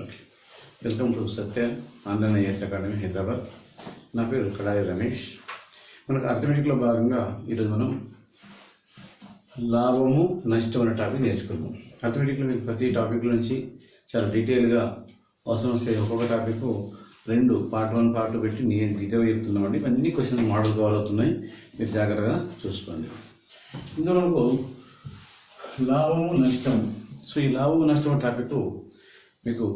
Okay, welcome to Satya online IAS academy Hyderabad. నా పేరు కడాయి రమేష్. మనకు అర్థమెటిక్లో భాగంగా ఈరోజు మనం లాభము నష్టం అనే టాపిక్ నేర్చుకున్నాం. అర్థమెటిక్లో మీకు ప్రతి టాపిక్ నుంచి చాలా డీటెయిల్గా అవసరం వస్తే ఒక్కొక్క టాపిక్ రెండు పార్ట్ 1 పార్ట్ 2 పెట్టి నేను డీటెయిల్గా చెప్తున్నామండి. అన్ని క్వశ్చన్స్ మోడల్ కావాలి అవుతున్నాయి, మీరు జాగ్రత్తగా చూసుకోండి. ఇందులో మనకు లాభము నష్టం. సో ఈ లాభము నష్టం టాపిక్ మీకు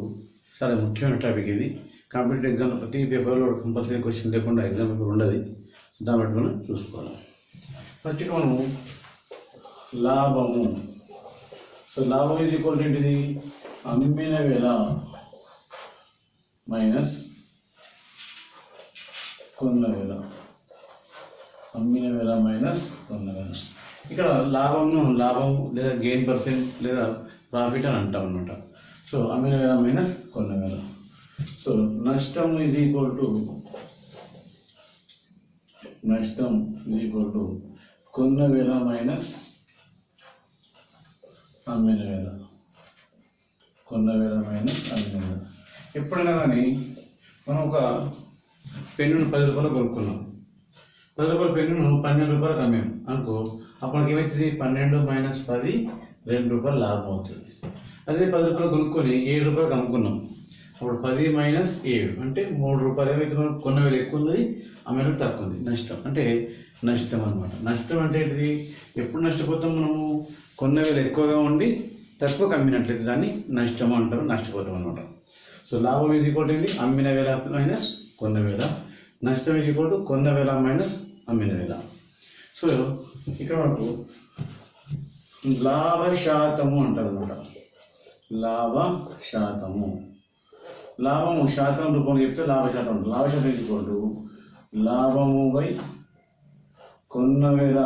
చాలా ముఖ్యమైన టాపిక్. ఇది కాంపిటేటివ్ ఎగ్జామ్లో ప్రతి పేపర్లో కంపల్సరీ క్వశ్చన్ లేకుండా ఎగ్జామ్ పేపర్ ఉండదు. దాన్ని బట్టి మనం చూసుకోవాలి. ఫస్ట్ మనము లాభము. సో లాభం ఇది ఈక్వల్ ఏంటిది? అమ్మిన వేల మైనస్ కొన్న వేల. అమ్మిన వేల మైనస్ కొన్న వేల. ఇక్కడ లాభం లేదా గెయిన్ పర్సెంట్ లేదా ప్రాఫిట్ అని అంటాం అన్నమాట. సో అమ్మిన వేల మైనస్ కొన్న వేల. సో నష్టం ఈజ్ ఈక్వల్ టు కొన్న వేల మైనస్ అమ్మిన వేల. కొన్న వేల మైనస్ అమ్మిన వేల. ఎప్పుడైనా కానీ మనం ఒక పెన్నును 10 రూపాయలు కొనుక్కున్నాం. 10 రూపాయల పెన్నును 12 రూపాయలకు అమ్మాము అనుకో, అప్పటికి ఏమవుతుంది? 12 మైనస్ 10 2 రూపాయలు లాభం అవుతుంది. అదే 10 రూపాయలు కొనుక్కొని 7 రూపాయలకు అమ్ముకున్నాం. అప్పుడు 10 మైనస్ 7 అంటే 3 రూపాయలు. ఏమైతే మనం కొన్న వేల ఎక్కువ ఉంది, అమ్మిన తక్కువ ఉంది. నష్టం అంటే నష్టం అనమాట. నష్టం అంటే ఏంటిది? ఎప్పుడు నష్టపోతాం మనము? కొన్న వేల ఎక్కువగా ఉండి తక్కువ అమ్మినట్లయితే దాన్ని నష్టం అంటారు, నష్టపోతాం అనమాట. సో లాభం ఈజ్ ఈక్వల్ టు అమ్మిన వేల మైనస్ కొన్న వేల. నష్టం ఈజ్ ఈక్వల్ టు కొన్న వేల మైనస్ అమ్మిన వేల. సో ఇక్కడ మనకు లాభ శాతము అంటారు అనమాట. లాభ శాతము. లాభము శాతం రూపంలో చెప్తే లాభ శాతం ఉంటుంది. లాభ శాతం ఈజ్ ఈక్వల్ టు లాభము బై కొన్న వేల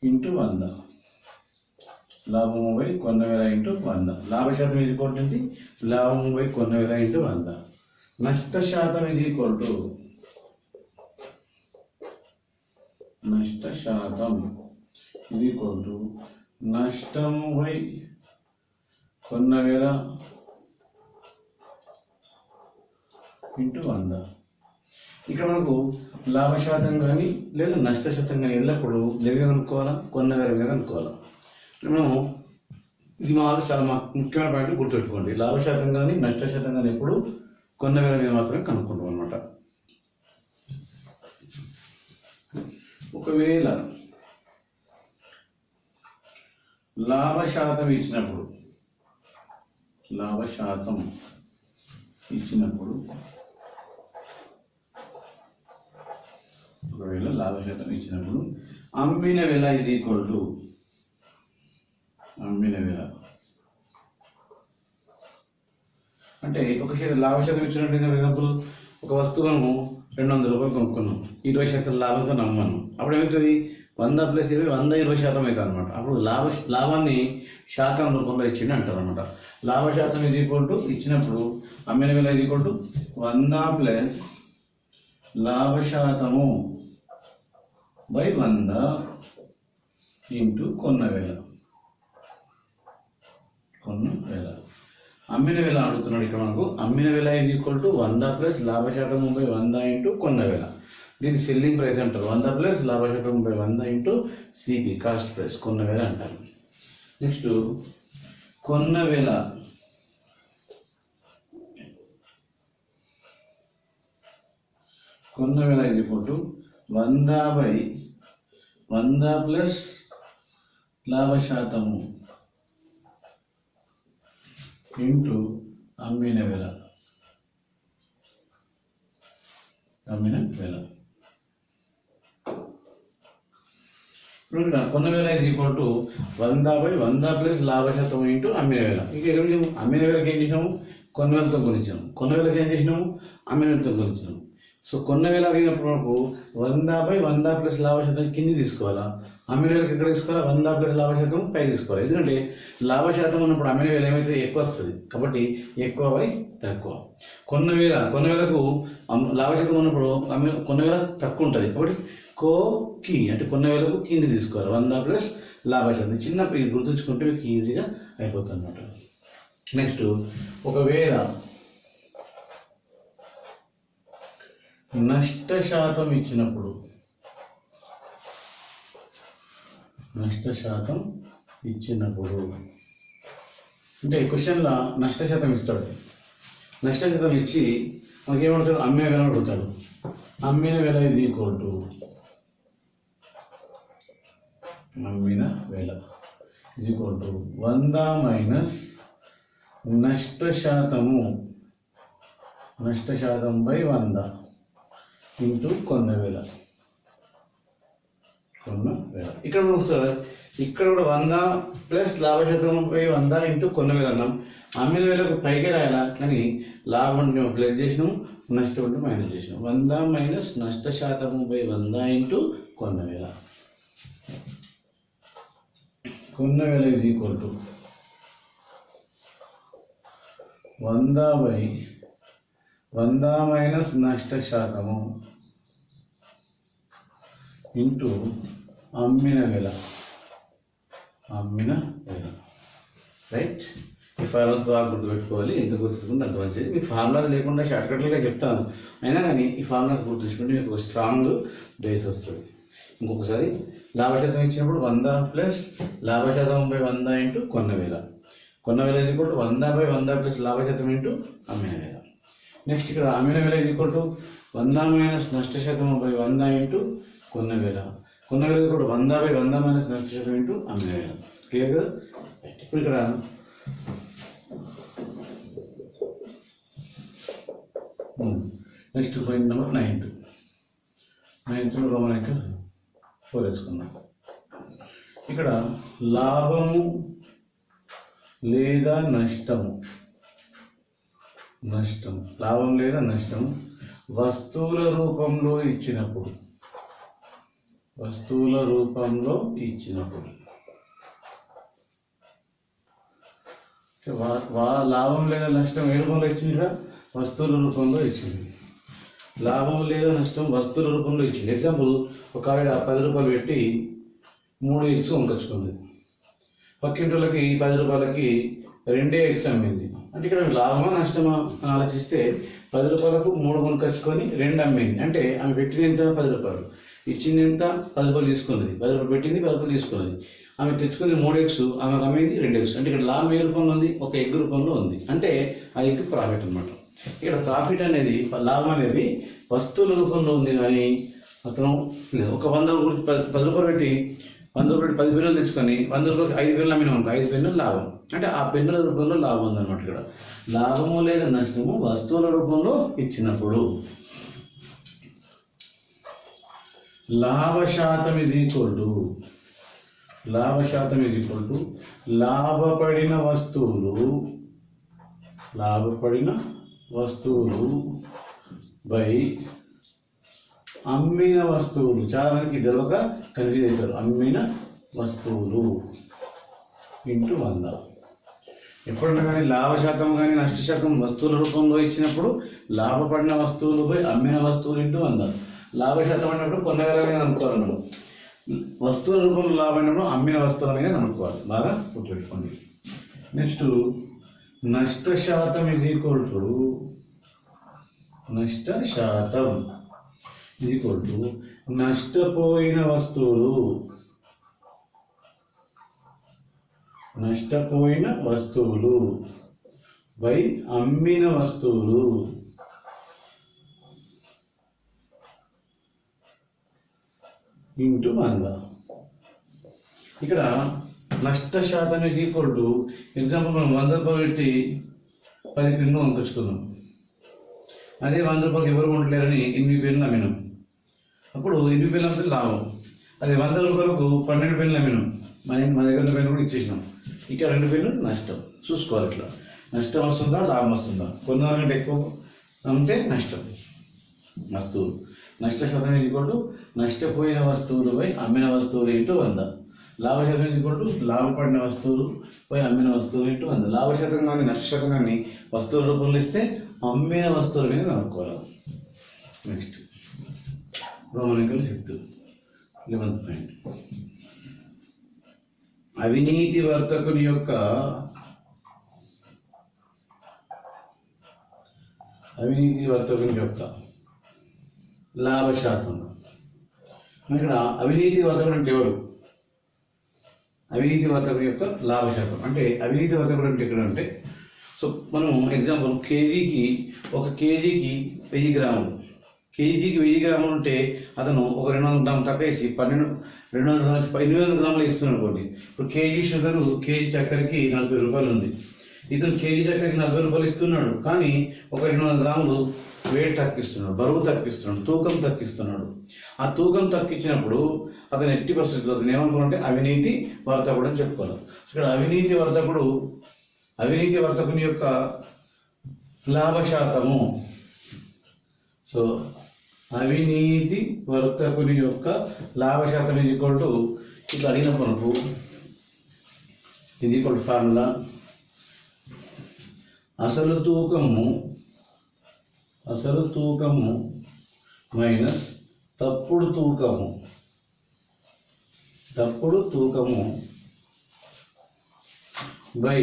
ఇంటూ 100. లాభము బై కొన్న వేల ఇంటూ 100. లాభ శాతం ఈజ్ ఈక్వల్ టు లాభము బై కొన్న వేల ఇంటూ 100. నష్ట శాతం ఈజ్ ఈక్వల్ టు నష్టము బై కొన్న వేల ఇంటూ 100. ఇక్కడ మనకు లాభ శాతం కానీ లేదా నష్ట శాతం కానీ ఎల్లప్పుడూ దేనిగా కనుక్కోవాలా? కొన్న వేల మీద కనుక్కోవాలా. మనము ఇది చాలా ముఖ్యమైన పాయింట్ గుర్తుపెట్టుకోండి. లాభ శాతం కానీ నష్ట శాతం కానీ ఎప్పుడు కొన్న వేల మీద మాత్రమే కనుక్కుంటాం అనమాట. ఒకవేళ లాభ శాతం ఇచ్చినప్పుడు అమ్మిన వేల ఇది ఈక్వల్ టు అమ్మిన వేల. అంటే ఒకసారి లాభ శాతం ఇచ్చినట్టు, ఫర్ ఎగ్జాంపుల్ ఒక వస్తువు మనము 200 రూపాయలు కొనుక్కున్నాం, 20% లాభంతో నమ్మాను. అప్పుడు ఏమవుతుంది? 100 + 20 120% అవుతుంది అనమాట. అప్పుడు లాభాన్ని శాతం రూపంలో ఇచ్చింది అంటారు అనమాట. లాభ శాతం ఇది ఈక్వల్ టు ఇచ్చినప్పుడు అమ్మిన వేల ఇది ఈక్వల్ టు 100 ప్లస్ లాభ శాతము బై 100 ఇంటూ కొన్న వేల. అమ్మిన వేల అడుగుతున్నాడు ఇక్కడ మనకు. అమ్మిన వేల ఇది ఈక్వల్ టు 100 ప్లస్ లాభ శాతం బై 100 ఇంటూ కొన్న వేల. దీన్ని సెల్లింగ్ ప్రైస్ అంటారు. 100 ప్లస్ లాభ శాతం by 100 into CP cost price, కొన్న వేల అంటారు. నెక్స్ట్ కొన్న వేల. కొన్న వేల ఇది ఈక్వల్ టు 100 బై 100 ప్లస్ లాభ శాతము ఇంటూ అమ్మిన వేల. ఇప్పుడు ఇక్కడ కొన్న వేల ఇది ఈక్వల్ టు 100 బై 100 ప్లస్ లాభ శాతం ఇంటూ అమ్మిన వేల. ఇక ఏం అమ్మిన వేలకి ఏం చేసినాము? కొన్న వేలతో గుణించాము. కొన్న వేలకి ఏం చేసినాము? అమ్మిన వేలతో గుణించాము. సో కొన్న వేల అడిగినప్పుడు మనకు 100 బై 100 ప్లస్ లాభ శాతం కింది తీసుకోవాలా? అమ్మిన వేలకి ఎక్కడ తీసుకోవాలా? 100 ప్లస్ లాభ శాతం పై తీసుకోవాలి. ఎందుకంటే లాభ శాతం ఉన్నప్పుడు అమ్మిన వేల ఏమైతే ఎక్కువ వస్తుంది కాబట్టి ఎక్కువ బై తక్కువ. కొన్న వేలకు లాభ శాతం ఉన్నప్పుడు కొన్న వేల తక్కువ ఉంటుంది కాబట్టి అంటే కొన్న వేలకు కింది తీసుకోవాలి. 100 ప్లస్ లాభ శాతం. చిన్నప్పుడు గుర్తుంచుకుంటే మీకు ఈజీగా అయిపోతుంది అన్నమాట. నెక్స్ట్ ఒకవేళ నష్ట శాతం ఇచ్చినప్పుడు అంటే క్వశ్చన్లో నష్ట శాతం ఇస్తాడు. నష్ట శాతం ఇచ్చి మనకేమంటాడు, అమ్మే వెల అడుగుతాడు. అమ్మిన వెల ఈజ్ ఈక్వల్ టు 100 మైనస్ నష్ట శాతం బై 100 ఇంటూ కొన్న వేల. ఇక్కడ సార్ ఇక్కడ కూడా 100 ప్లస్ లాభశాతం బై 100 ఇంటూ కొన్న వేల అన్నాం. అమ్మిన వేలకు పైకి రాయాలా, కానీ లాభం ప్లస్ చేసినాము, నష్టం అంటే మైనస్ చేసినాం. 100 మైనస్ నష్ట శాతము బై 100 ఇంటూ కొన్న వేల. కొన్న వేల is equal to 100 by 100 minus నష్ట శాతము ఇంటూ అమ్మిన వేల. రైట్. ఈ ఫార్ములాస్ బాగా గుర్తుపెట్టుకోవాలి. ఎంత గుర్తుపెట్టుకుంటే అంత మంచిది. మీకు ఫార్ములాస్ లేకుండా షార్ట్కట్లుగా చెప్తాను, అయినా కానీ ఈ ఫార్ములాస్ గుర్తుంచుకుంటే మీకు ఒక స్ట్రాంగ్ బేస్ వస్తుంది. ఇంకొకసారి లాభశాతం ఇచ్చినప్పుడు 100 ప్లస్ లాభశాతం బై 100 ఇంటూ కొన్న వేల. కొన్న వేల is equal to 100 by 100 plus లాభశాతం ఇంటూ అమ్మిన వేల. నెక్స్ట్ ఇక్కడ అమ్మిన వేల ఈజ్ ఈక్వల్ టు 100 మైనస్ నష్ట శాతం బై 100 ఇంటూ కొన్న వేల. కొన్న వేల is equal to 100 by 100 minus నష్ట శాతం ఇంటూ అమ్మిన వేల. క్లియర్ కదా? ఇప్పుడు ఇక్కడ next point number 9th Roman number 4 వేసుకుందాం. ఇక్కడ లాభము లేదా నష్టము లాభం లేదా నష్టం వస్తువుల రూపంలో ఇచ్చినప్పుడు లాభం లేదా నష్టం ఏ రూపంలో ఇచ్చిందిగా, వస్తువుల రూపంలో ఇచ్చింది. లాభం లేదా నష్టం వస్తువుల రూపంలో ఇచ్చింది. ఎగ్జాంపుల్, ఒక ఆవిడ 10 రూపాయలు పెట్టి 3 ఎగ్స్ కొనుకొచ్చుకుంది. పక్కింటి వాళ్ళకి 10 రూపాయలకి 2 ఎగ్స్ అమ్మింది. అంటే ఇక్కడ లాభమా నష్టమా అని ఆలోచిస్తే 10 రూపాయలకు 3 కొనుకొచ్చుకొని 2 అమ్మింది. అంటే ఆమె పెట్టింది ఎంత, 10 రూపాయలు. ఇచ్చింది ఎంత, 10 రూపాయలు తీసుకున్నది. 10 రూపాయలు పెట్టింది, 10 రూపాయలు తీసుకున్నది. ఆమె తెచ్చుకుంది 3 ఎగ్స్, ఆమె అమ్మింది 2 ఎగ్స్. అంటే ఇక్కడ లాభం ఏ రూపంలో ఉంది, ఒక ఎగ్ రూపంలో ఉంది. అంటే ఆ ఎగ్ ప్రాఫిట్ అనమాట. ఇక్కడ ప్రాఫిట్ అనేది, లాభం అనేది వస్తువుల రూపంలో ఉంది. కానీ అతను ఒక 100 గురించి 10 రూపాయలు పెట్టి 100 రూపాయలు 10 పెన్నులు తెచ్చుకొని 100 రూపాయలకి 5 పెన్నులు అమ్మినాం అనుకో, 5 పెన్నులు లాభం. అంటే ఆ పెన్నుల రూపంలో లాభం ఉందన్నమాట. ఇక్కడ లాభము లేదా నష్టము వస్తువుల రూపంలో ఇచ్చినప్పుడు లాభశాతం ఈజ్ ఈక్వల్ టు లాభపడిన వస్తువులు బై అమ్మిన వస్తువులు. చాలా మందికి తెలియక కన్ఫ్యూజ్ అవుతారు. అమ్మిన వస్తువులు ఇంటూ 100. ఎప్పుడన్నా కానీ లాభశాతం కానీ నష్టశాతం వస్తువుల రూపంలో ఇచ్చినప్పుడు లాభపడిన వస్తువులు బై అమ్మిన వస్తువులు ఇంటూ 100. లాభశాతం అన్నప్పుడు కొనగలనే అనుకోవాలి మనం. వస్తువుల రూపంలో లాభమైనప్పుడు అమ్మిన వస్తువులనే అనుకోవాలి. బాగా గుర్తుపెట్టుకోండి. నెక్స్ట్ నష్ట శాతం ఈజ్ ఈక్వల్ టు నష్టపోయిన వస్తువులు బై అమ్మిన వస్తువులు ఇంటూ 100. ఇక్కడ నష్ట శాతం ఈజ్ ఈక్వల్ టు, ఎగ్జాంపుల్ మనం 100 రూపాయలు పెట్టి 10 పెన్నులు కొనుకొచ్చుకున్నాం. అదే 100 రూపాయలకి ఎవరు కొనట్లేరని 8 పెన్నులు అమ్మినాం. అప్పుడు 8 పెన్నులు అమ్మితే లాభం. అదే 100 రూపాయలకు 12 పెన్నులు అమ్మినాం. మన దగ్గర పెన్ను కూడా ఇచ్చేసినాం. ఇక్కడ 2 పెన్నులు నష్టం. చూసుకోవాలి, ఇట్లా నష్టం వస్తుందా లాభం వస్తుందా. కొంతమంది ఎక్కువ అమ్మితే నష్టం వస్తువులు. నష్ట శాతం ఈక్వల్ టు నష్టపోయిన వస్తువులు బై అమ్మిన వస్తువులు ఇంటూ 100. లాభశాతం ఈక్వల్ టు లాభపడిన వస్తువులు బై అమ్మిన వస్తువులు ఇంటూ 100. లాభశాతం కానీ నష్ట శాతం కానీ వస్తువుల రూపంలో ఇస్తే అమ్మిన వస్తువుల మీద కనుక్కోవాలి. Next Roman number 5th 11th point. అవినీతి వర్తకుని యొక్క అవినీతి వర్తకుని యొక్క లాభ శాతం. ఇక్కడ అవినీతి వర్తకుడు అంటే ఎవరు? అవినీతి వర్తకుడి యొక్క లాభ శాతం అంటే అవినీతి వర్తకుడు అంటే ఇక్కడ అంటే సో మనం ఎగ్జాంపుల్ ఒక కేజీకి 1000 గ్రాములు, కేజీకి 1000 గ్రాములు ఉంటే అతను ఒక 200 గ్రాములు తక్కువేసి 800 గ్రాములు ఇస్తున్నాడు అనుకోండి. ఇప్పుడు కేజీ షుగరు, కేజీ చక్కెరకి 40 రూపాయలు ఉంది. ఇతను కేజీ చక్కెరకి 40 రూపాయలు ఇస్తున్నాడు, కానీ ఒక 200 గ్రాములు వేడి తగ్గిస్తున్నాడు, బరువు తగ్గిస్తున్నాడు, తూకం తగ్గిస్తున్నాడు. ఆ తూకం తగ్గించినప్పుడు అతను ఎట్టి పరిస్థితుల్లో అతను ఏమనుకున్నాడంటే అవినీతి వర్తకుడు అని చెప్పుకోవాలి. ఇక్కడ అవినీతి వర్తకుని యొక్క లాభ శాతము. సో అవినీతి వర్తకుని యొక్క లాభ శాతం ఇది ఈక్వల్ టు ఇట్లా అడిగినప్పుడు మనకు ఇది ఈక్వల్ టు ఫార్ములా అసలు తూకము మైనస్ తప్పుడు తూకము by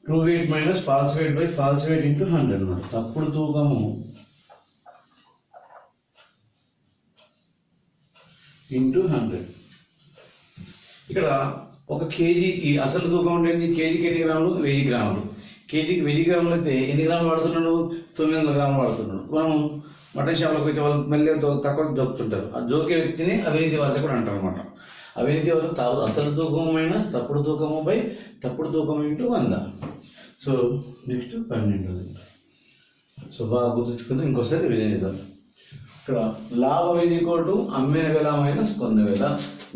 true weight minus false weight by false weight into 100 అన్నమాట. తప్పుడు తూకము ఇంటూ 100. ఇక్కడ ఒక కేజీకి అసలు తూకం ఉంటుంది. కేజీకి ఎన్ని గ్రాములు? 1000 గ్రాములు. కేజీకి 1000 గ్రాములు అయితే ఎన్ని గ్రాములు వాడుతున్నాడు? 900 గ్రాములు వాడుతున్నాడు. మనం మటన్ షాప్లోకి అయితే వాళ్ళు మళ్ళీ తక్కువ జోకుతుంటారు. ఆ జోకే వ్యక్తిని అవినీతి వర్తకుడు అంటారు అనమాట. అవినీతి వర్తకుడు అసలు తూకం మైనస్ తప్పుడు తూకము బై తప్పుడు తూకం ఇంటూ 100. So next 12. సో బాగా గుర్తుంచుకుంటే ఇంకోసారి రివిజన్ చేద్దాం. ఇక్కడ లాభం ఇది ఈక్వల్ టు అమ్మిన వేల మైనస్ కొన్న వేల,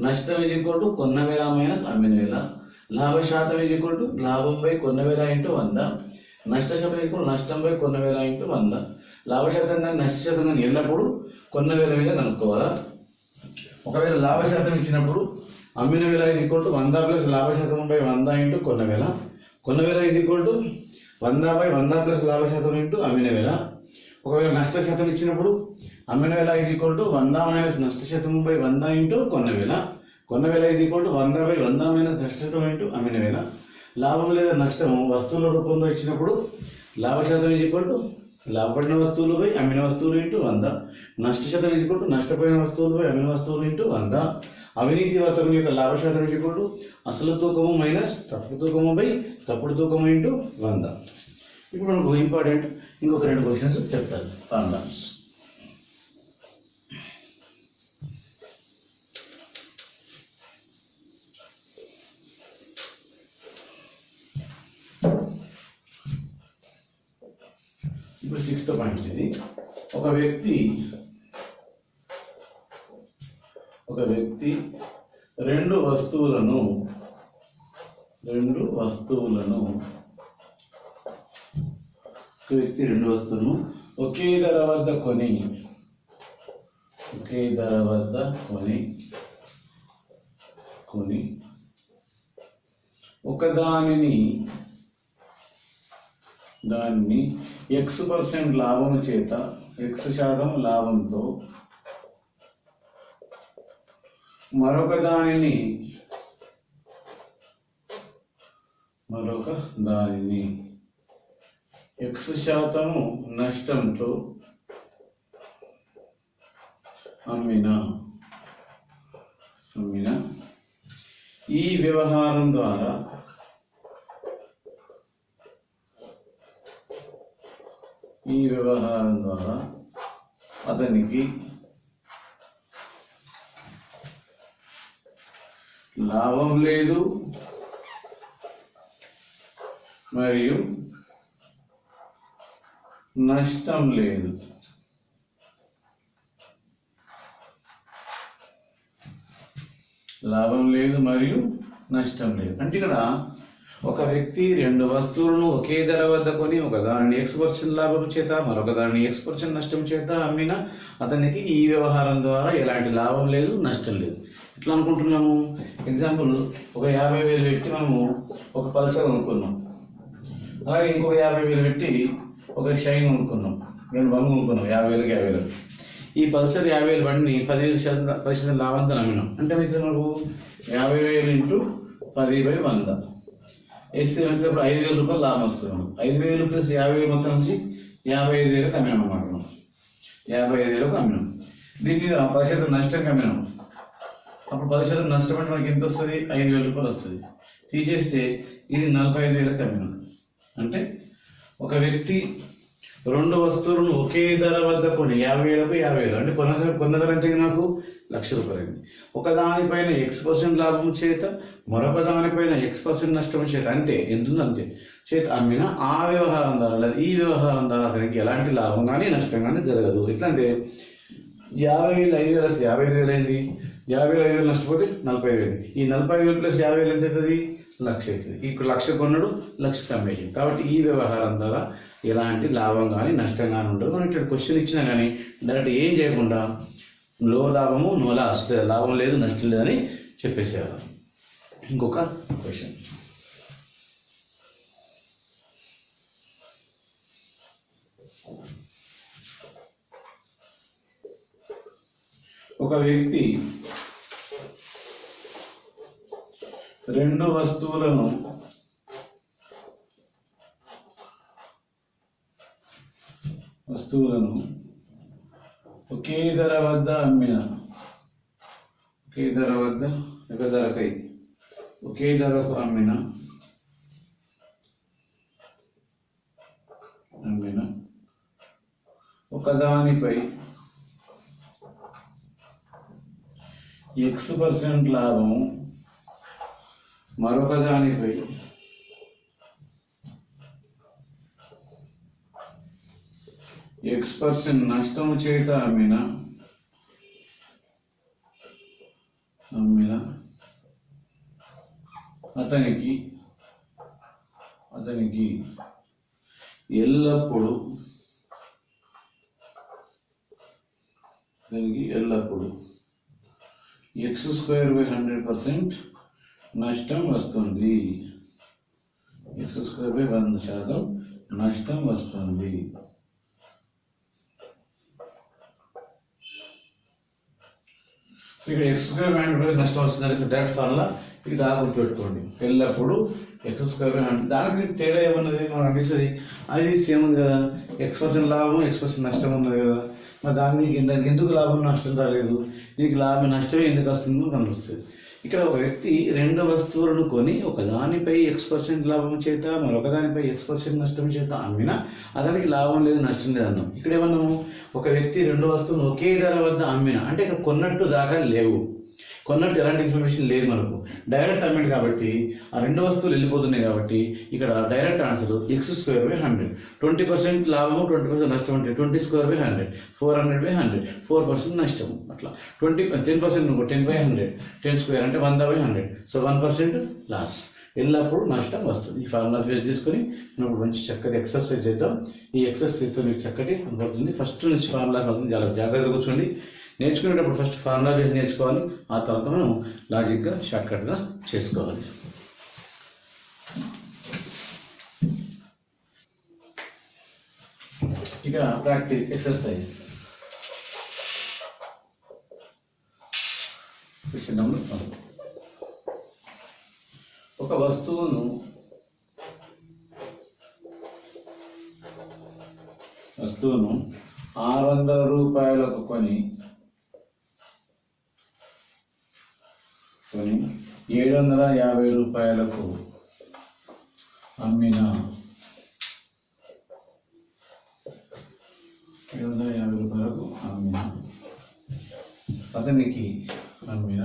నష్టం ఇది ఈక్వల్ టు కొన్న వేల మైనస్ అమ్మిన వేల, లాభ శాతం ఇది ఈక్వల్ టు లాభం బై కొన్న వేల ఇంటూ 100, నష్ట శాతం ఈక్వల్ నష్టం బై కొన్న వేల ఇంటూ 100. లాభ శాతం కానీ నష్ట శాతం కానీ ఎల్లప్పుడూ కొన్న వేల మీద కనుక్కోవాలా. ఒకవేళ లాభ శాతం ఇచ్చినప్పుడు అమ్మిన వేల ఇది ఈక్వల్ టు 100 ప్లస్ లాభ శాతం బై 100 ఇంటూ కొన్న వేల, కొన్న వేల ఇది ఈక్వల్ టు 100 బై 100 ప్లస్ లాభ శాతం ఇంటూ అమ్మిన వేల. ఒకవేళ నష్ట శాతం ఇచ్చినప్పుడు అమ్మిన వేల ఇది ఈక్వల్ టు 100 మైనస్ నష్ట శాతం బై 100 ఇంటూ కొన్న వేల, కొన్న వేల ఇది ఈక్వల్ టు 100 బై 100 మైనస్ నష్ట శాతం ఇంటూ అమ్మిన వేల. లాభం లేదా నష్టం వస్తువుల రూపంలో ఇచ్చినప్పుడు లాభ శాతం ఇది ఈక్వల్ టు లాభపడిన వస్తువులు బై అమ్మిన వస్తువులు ఇంటూ 100, నష్ట శాతం ఇది ఈక్వల్ టు నష్టపోయిన వస్తువులు బై అమ్మిన వస్తువులు ఇంటూ 100. అవినీతి వర్తకుని యొక్క లాభ శాతం ఇది ఈక్వల్ టు అసలు తూకము మైనస్ తప్పుడు తూకము బై తప్పుడు తూకము ఇంటూ 100. ఇప్పుడు మనకు ఇంపార్టెంట్ ఇంకొక 2 క్వశ్చన్స్ చెప్తాను ఫార్ములాస్. ఇప్పుడు 6th పాయింట్ ఇది. ఒక వ్యక్తి రెండు వస్తువులను ఒకే ధర వద్ద కొని ఒకదానిని X% లాభము చేత X% లాభంతో మరొక దానిని X% నష్టంతో అమ్మిన ఈ వ్యవహారం ద్వారా అతనికి లాభం లేదు మరియు నష్టం లేదు. అంటే ఇక్కడ ఒక వ్యక్తి రెండు వస్తువులను ఒకే ధర వద్ద కొని ఒక దానిని X% లాభం చేత మరొక దానిని X% నష్టం చేత అమ్మిన అతనికి ఈ వ్యవహారం ద్వారా ఎలాంటి లాభం లేదు, నష్టం లేదు. ఎట్లా అనుకుంటున్నాము? ఎగ్జాంపుల్, ఒక 50,000 పెట్టి మనము ఒక పల్సర్ కొనుక్కున్నాం, అలాగే ఇంకొక 50,000 పెట్టి ఒక షైన్ కొనుక్కున్నాం, 2 బండ్లు కొనుక్కున్నాం 50,000. ఈ పల్సర్ 50,000 బండిని 10% లాభంతో అమ్మినాం. అంటే మనకు 50,000 ఇంటూ 10/100. ఎస్సీ వచ్చినప్పుడు 5,000 రూపాయలు లాభం వస్తుంది మనకు. 5,000 ప్లస్ 50,000 మొత్తం నుంచి 55,000కి అమ్మినాం అన్నమాట మనం. 55,000కి అమ్మినాం. దీని మీద 10% నష్టం అమ్మినాం. అప్పుడు 10% నష్టం అంటే మనకి ఎంత వస్తుంది? 5,000 రూపాయలు వస్తుంది. తీసేస్తే ఇది 45,000కి అమ్మినాం. అంటే ఒక వ్యక్తి 2 వస్తువులను ఒకే ధర వద్ద కొని 50,000కు 50,000 అంటే కొన్న ధర ఎంత నాకు? 1,00,000 రూపాయలు. ఒక దానిపైన X% లాభం చేత మరొక దానిపైన X% నష్టం చేత అంతే ఎంతుందో అంతే చేత అమ్మిన ఆ వ్యవహారం ద్వారా ఈ వ్యవహారం ద్వారా అతనికి ఎలాంటి లాభం కానీ నష్టం కానీ జరగదు. ఎట్లా అంటే 50,000 5,000 వస్తే 55,000 అయింది. 50,000 5,000 నష్టపోతే 45,000. ఈ 45,000 ప్లస్ 50,000 ఎంత అవుతుంది? 1,00,000 అవుతుంది. ఇక్కడ 1,00,000 కొన్నాడు, 1,00,000 అమ్మేసి. కాబట్టి ఈ వ్యవహారం ద్వారా ఎలాంటి లాభం కానీ నష్టం కానీ ఉండదు. మనం ఇక్కడ క్వశ్చన్ ఇచ్చినా కానీ డైరెక్ట్ ఏం చేయకుండా లో లాభము నో లాస్, లాభం లేదు నష్టం లేదని చెప్పేసేవాళ్ళం. ఇంకొక క్వశ్చన్, ఒక వ్యక్తి 2 వస్తువులను ఒకే ధర వద్ద అమ్మిన ఒకే ధరకు అమ్మిన ఒకదానిపై X% లాభము మరొక దానిపై X% నష్టము చేత అమ్మిన అతనికి ఎల్లప్పుడూ X²/100% నష్టం వస్తుంది. X²/100% నష్టం వస్తుంది. సో ఇక్కడ X²/100% నష్టం వస్తుంది. డైరెక్ట్ ఫార్ములా ఇది దాకా గుర్తుపెట్టుకోండి. ఎల్లప్పుడు X²/100. దానికి తేడా ఏమన్నది మనకు అనిపిస్తుంది, అది సేమ్ ఉంది కదా. X% లాభం X% నష్టం ఉన్నది కదా. మరి దానికి ఎందుకు లాభం నష్టం రాలేదు? దీనికి లాభం నష్టమే ఎందుకు వస్తుందో కనిపిస్తుంది. ఇక్కడ ఒక వ్యక్తి 2 వస్తువులను కొని ఒకదానిపై X% లాభం చేత మరొక దానిపై X% నష్టం చేత అమ్మినా అతనికి లాభం లేదు నష్టం లేదు అన్నాం. ఇక్కడ ఏమన్నాము? ఒక వ్యక్తి 2 వస్తువులను ఒకే ధర వద్ద అమ్మిన అంటే ఇక్కడ కొన్నట్టు దాకా లేవు, కొన్నట్టు ఎలాంటి ఇన్ఫర్మేషన్ లేదు మనకు. డైరెక్ట్ అమ్మింది కాబట్టి ఆ 2 వస్తువులు వెళ్ళిపోతున్నాయి కాబట్టి ఇక్కడ డైరెక్ట్ ఆన్సర్ X²/100. 20% లాభము 20% నష్టం అంటే 20²/100, 400/100, 4% నష్టము. అట్లా 10% 10/100, 10² అంటే 100/100. So 1% loss. ఎల్లప్పుడూ నష్టం వస్తుంది. ఈ ఫార్ములా బేస్ తీసుకొని మనం మంచి చక్కటి ఎక్సర్సైజ్ చేద్దాం. ఈ ఎక్సర్సైజ్తో మీకు చక్కటి అనుభవుతుంది. ఫస్ట్ నుంచి ఫార్ములా అవుతుంది. చాలా జాగ్రత్తగా కూర్చోండి. నేర్చుకునేటప్పుడు ఫస్ట్ ఫార్ములా బేస్ నేర్చుకోవాలి. ఆ తర్వాత మనం లాజిక్గా షార్ట్కట్గా చేసుకోవాలి. ఇక ప్రాక్టీస్ ఎక్సర్సైజ్. Question number 1. ఒక వస్తువును వస్తువును 600 రూపాయలకు కొని 750 రూపాయలకు అమ్మిన 750 రూపాయలకు అతనికి అమ్మిన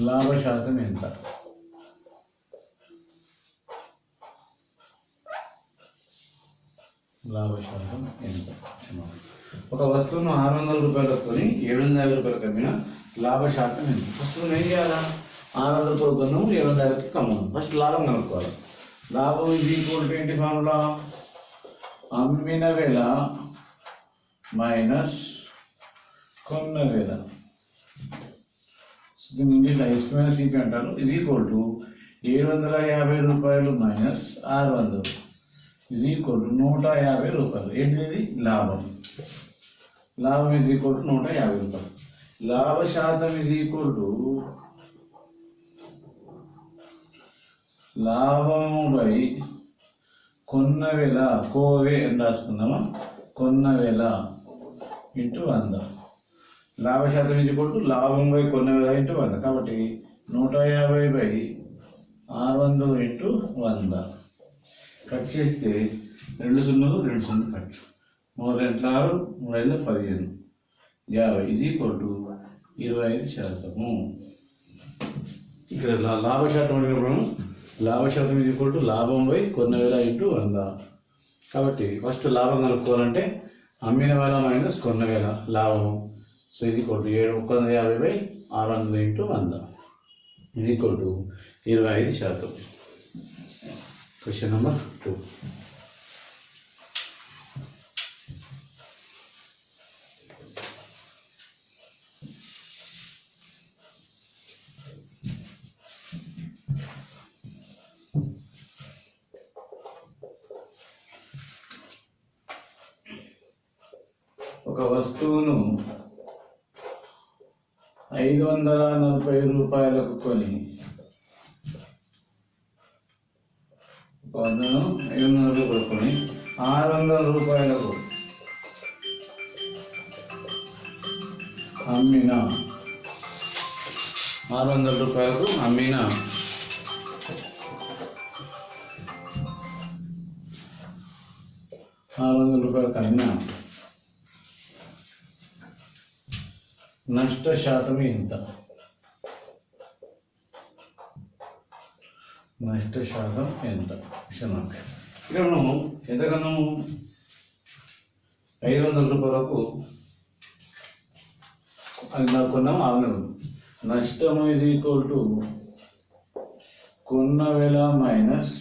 లాభ శాతం ఎంత? లాభశాతం ఎంత? ఒక వస్తువును 600 రూపాయలకు కొని 750 రూపాయలకు అమ్మిన లాభశాతం ఎంత? ఫస్ట్ మనం ఏం చేయాలా? 600 రూపాయలు కొన్నాము, 750కి కమ్మాము. ఫస్ట్ లాభం కనుక్కోవాలి. లాభం ఏంటి ఫార్ములా? అమ్మిన వేల మైనస్ కొన్న వేల. దీన్ని ఇంగ్లీష్లో S-CP అంటారు. ఈజ్ ఈక్వల్ టు 750 రూపాయలు మైనస్ 600 ఈజ్ ఈక్వల్ టు 150 రూపాయలు. ఏంటిది? లాభం. లాభం ఈజ్ ఈక్వల్ టు 150 రూపాయలు. లాభ శాతం ఈజ్ ఈక్వల్ టు లాభము బై కొన్న వేల కోవే అని రాసుకుందామా, కొన్న వేల ఇంటూ 100. లాభ శాతం లాభం బై కొన్న వేల ఇంటూ 100. కాబట్టి 150/600 ఇంటూ 100. కట్ చేస్తే 2 0 2 0 కట్. 3 2 6 3 5 15. 50 25%. ఇక్కడ లాభ శాతం అడిగినప్పుడు లాభ శాతం లాభం బై కొన్న వేల ఇంటూ 100. కాబట్టి ఫస్ట్ లాభం కనుక్కోవాలంటే అమ్మిన వేల మైనస్ కొన్న వేల లాభము. సో ఇది 150/600 ఇంటూ 100 ఇది 25%. Question number 2. ఒక వస్తువును 540 రూపాయలకు కొని 500 కొని 600 రూపాయలకు అమ్మిన 600 రూపాయలకు అమ్మిన నష్ట శాతం ఎంత? నష్ట శాతం ఎంత? ఇక్కడ మనం ఎంతకన్నా 500 రూపాయలకు అది నాకు కొన్నాము 600. నష్టము ఇది ఈక్వల్ టు కొన్న వేల మైనస్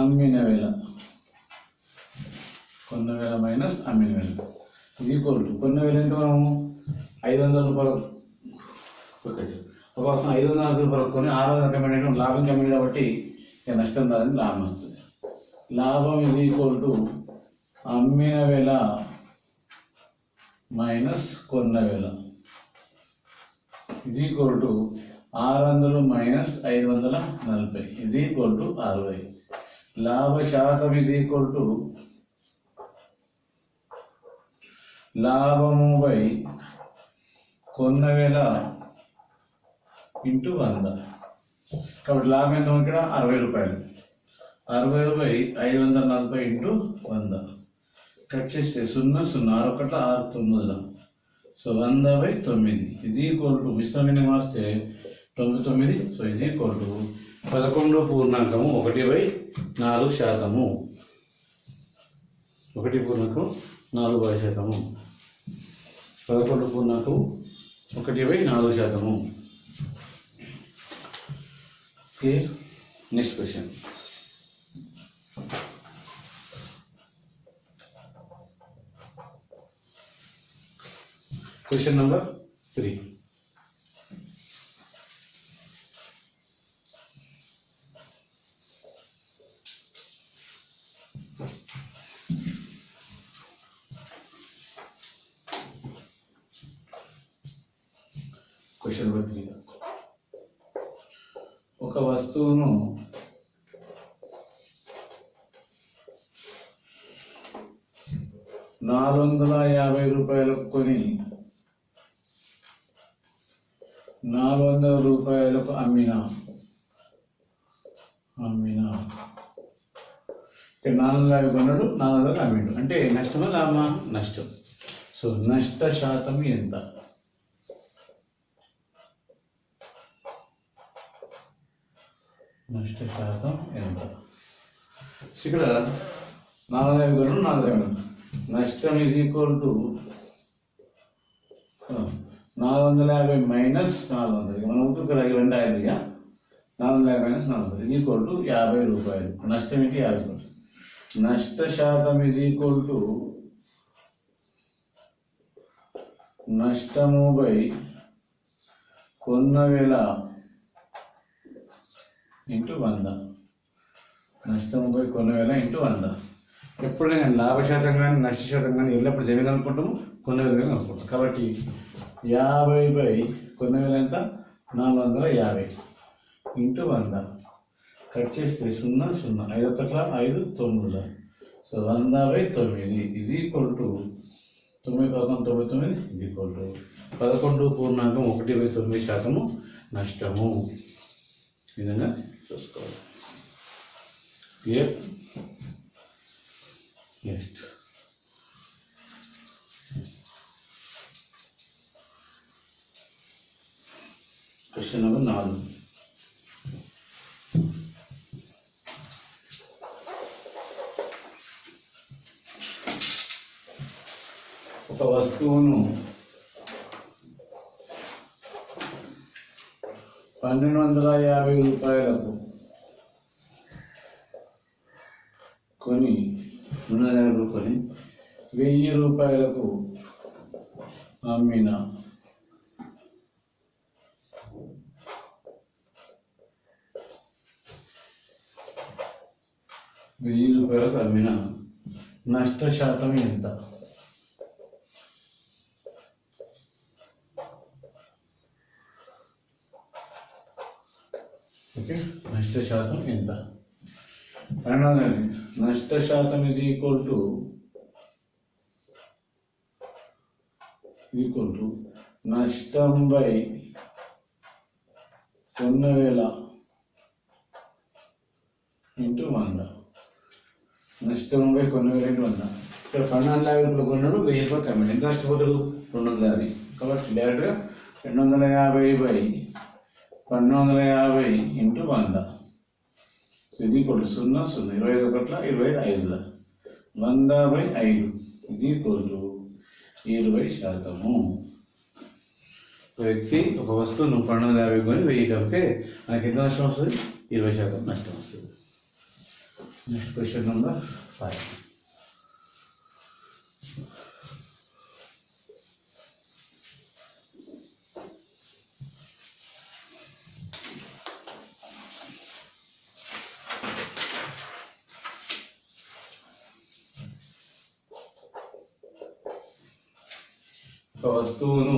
అమ్మిన వేల. కొన్న వేల మైనస్ అమ్మిన వేల ఇది ఈక్వల్ టు కొన్న వేల ఎంత మనము 500 రూపాయలు ఒకటి ఒక వస్తువు 540 రూపాయలు కొని 600 కమ్మిన లాభం కమ్మిన కాబట్టి ఇక నష్టం రాదని లాభం వస్తుంది. లాభం ఇది ఈక్వల్ టు అమ్మిన వేల మైనస్ కొన్న వేల ఇది ఈక్వల్ టు 600 మైనస్ 540 ఇది ఈక్వల్ టు 60. లాభ శాతం ఇది ఈక్వల్ టు లాభము బై కొన్న వేల ఇంటూ 100. కాబట్టి లాభం ఎంత ఇక్కడ 60 రూపాయలు. 60/540 ఇంటూ 100. కట్ చేస్తే 0 0 6 1 6 9. సో 100/9 ఇది ఈక్వల్ టు విశ్వమిని మార్స్తే 99. సో ఇది equal to 11.1/4%. 1.4%. 11.1/4%. Okay, next question. Question number 3. Question number 3. ఒక వస్తువును ₹450 కొని 400 రూపాయలకు అమ్మిన 450 కొన్నాడు 400 అమ్మిండు అంటే నష్టమా లాభమా? నష్టం. సో నష్ట శాతం ఎంత? నష్ట శాతం ఎంత? ఇక్కడ 450 కొన్నాడు 450. నష్టం ఈజ్ ఈక్వల్ టు 450 మైనస్ 400. మనం ఉతుకురా ఇవన్నీ అయిందిగా 450 మైనస్ 400 ఈజ్ ఈక్వల్ టు 50 రూపాయలు. నష్టం ఏంటి? 50 రూపాయలు. నష్ట శాతం ఈజ్ ఈక్వల్ టు నష్టము బై కొన్న వేల ఇంటూ 100. నష్టము బై కొన్న వేల ఇంటూ 100. ఎప్పుడైనా లాభ శాతం కానీ నష్ట శాతం కానీ ఎల్లప్పుడు దేని అనుకుంటాము? కొన్న వేల అనుకుంటాం. కాబట్టి 50 బై కొన్న వేల ఎంత? 450. ఇంటూ 100 కట్ చేస్తే 0 0 5 ఒకట్ల 5 9. So 100/9 is equal to 9/99 is equal to 11.1/9% నష్టము. ఈ విధంగా చూసుకోవాలి. క్లియర్? Next question number 4. ఒక వస్తువును 1250 రూపాయలకు కొని 1000 రూపాయలకు అమ్మిన నష్ట శాతం ఎంత? ఓకే, నష్ట శాతం ఎంత? నష్ట శాతం ఇది ఈక్వల్ టు నష్టం బై 10,000 ఇంటూ 100. నష్టం బై 10,000 ఇంటూ 100. ఇక్కడ 1250 రూపాయలు కొన్నాడు, 1000 రూపాయలు కమ్మింది. ఎంత నష్టపోతాడు? 250. కాబట్టి డైరెక్ట్గా 250/1250 ఇంటూ 100. సో ఇది ఈక్వల్ టు 0 0 25 ఒకట్ల 25 100/5 ఇది ఈక్వల్ టు 20%. వ్యక్తి ఒక వస్తువును 1250 కొని 1000 కమ్మితే మనకి ఎంత నష్టం వస్తుంది? 20% నష్టం వస్తుంది. Next question number 5. ఒక వస్తువును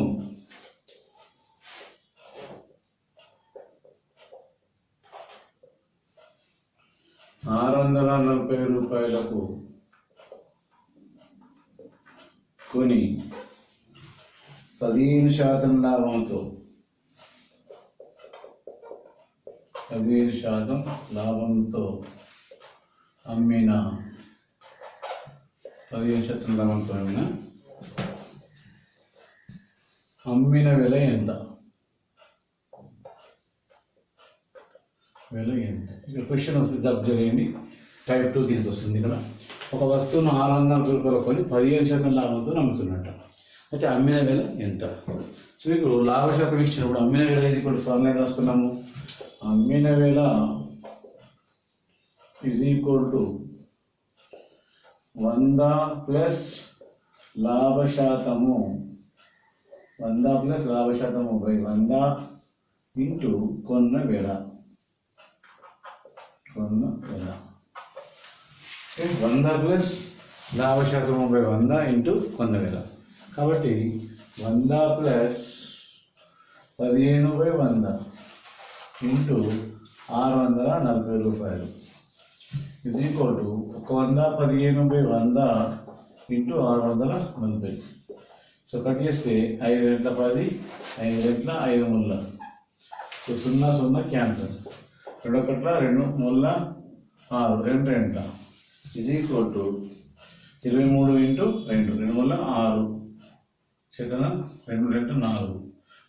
640 రూపాయలకు కొని 15% లాభంతో 15% లాభంతో అమ్మిన 15% లాభంతో అమ్మిన వెల ఎంత? ఇక్కడ క్వశ్చన్ వస్తుంది, అబ్జర్వ్ చేయండి. టైప్ 2 కిందకి వస్తుంది. ఇక్కడ ఒక వస్తువును 640 రూపాయలు కొని 15% లాభంతో అమ్ముతున్నట్ట. అయితే అమ్మిన వెల ఎంత? సో ఇప్పుడు లాభశాతం ఇచ్చినప్పుడు అమ్మిన వెల ఇది కూడా ఫార్ములా రాసుకున్నాము. అమ్మిన వెల ఈజ్ ఈక్వల్ టు 100 ప్లస్ లాభశాతము 100/100 ఇంటూ కొన్న వెల 100 ప్లస్ లాభశాతం 100 ఇంటూ కొన్న వెల. కాబట్టి 100 ప్లస్ 15/100 ఇంటూ 640 రూపాయలు ఇది equal to 100 15/100 into 640. So cut చేస్తే 5 రెట్ల 10 5 రెట్ల 5 ముళ్ళ. So 0 0 cancel. 2 ఒకట్ల 2 ముళ్ళ 6 2 రెంట్ల ఇది ఈక్వల్ టు 23 ఇంటూ 2 2 ముళ్ళ 6 చేతన 2 రెంట్ల 4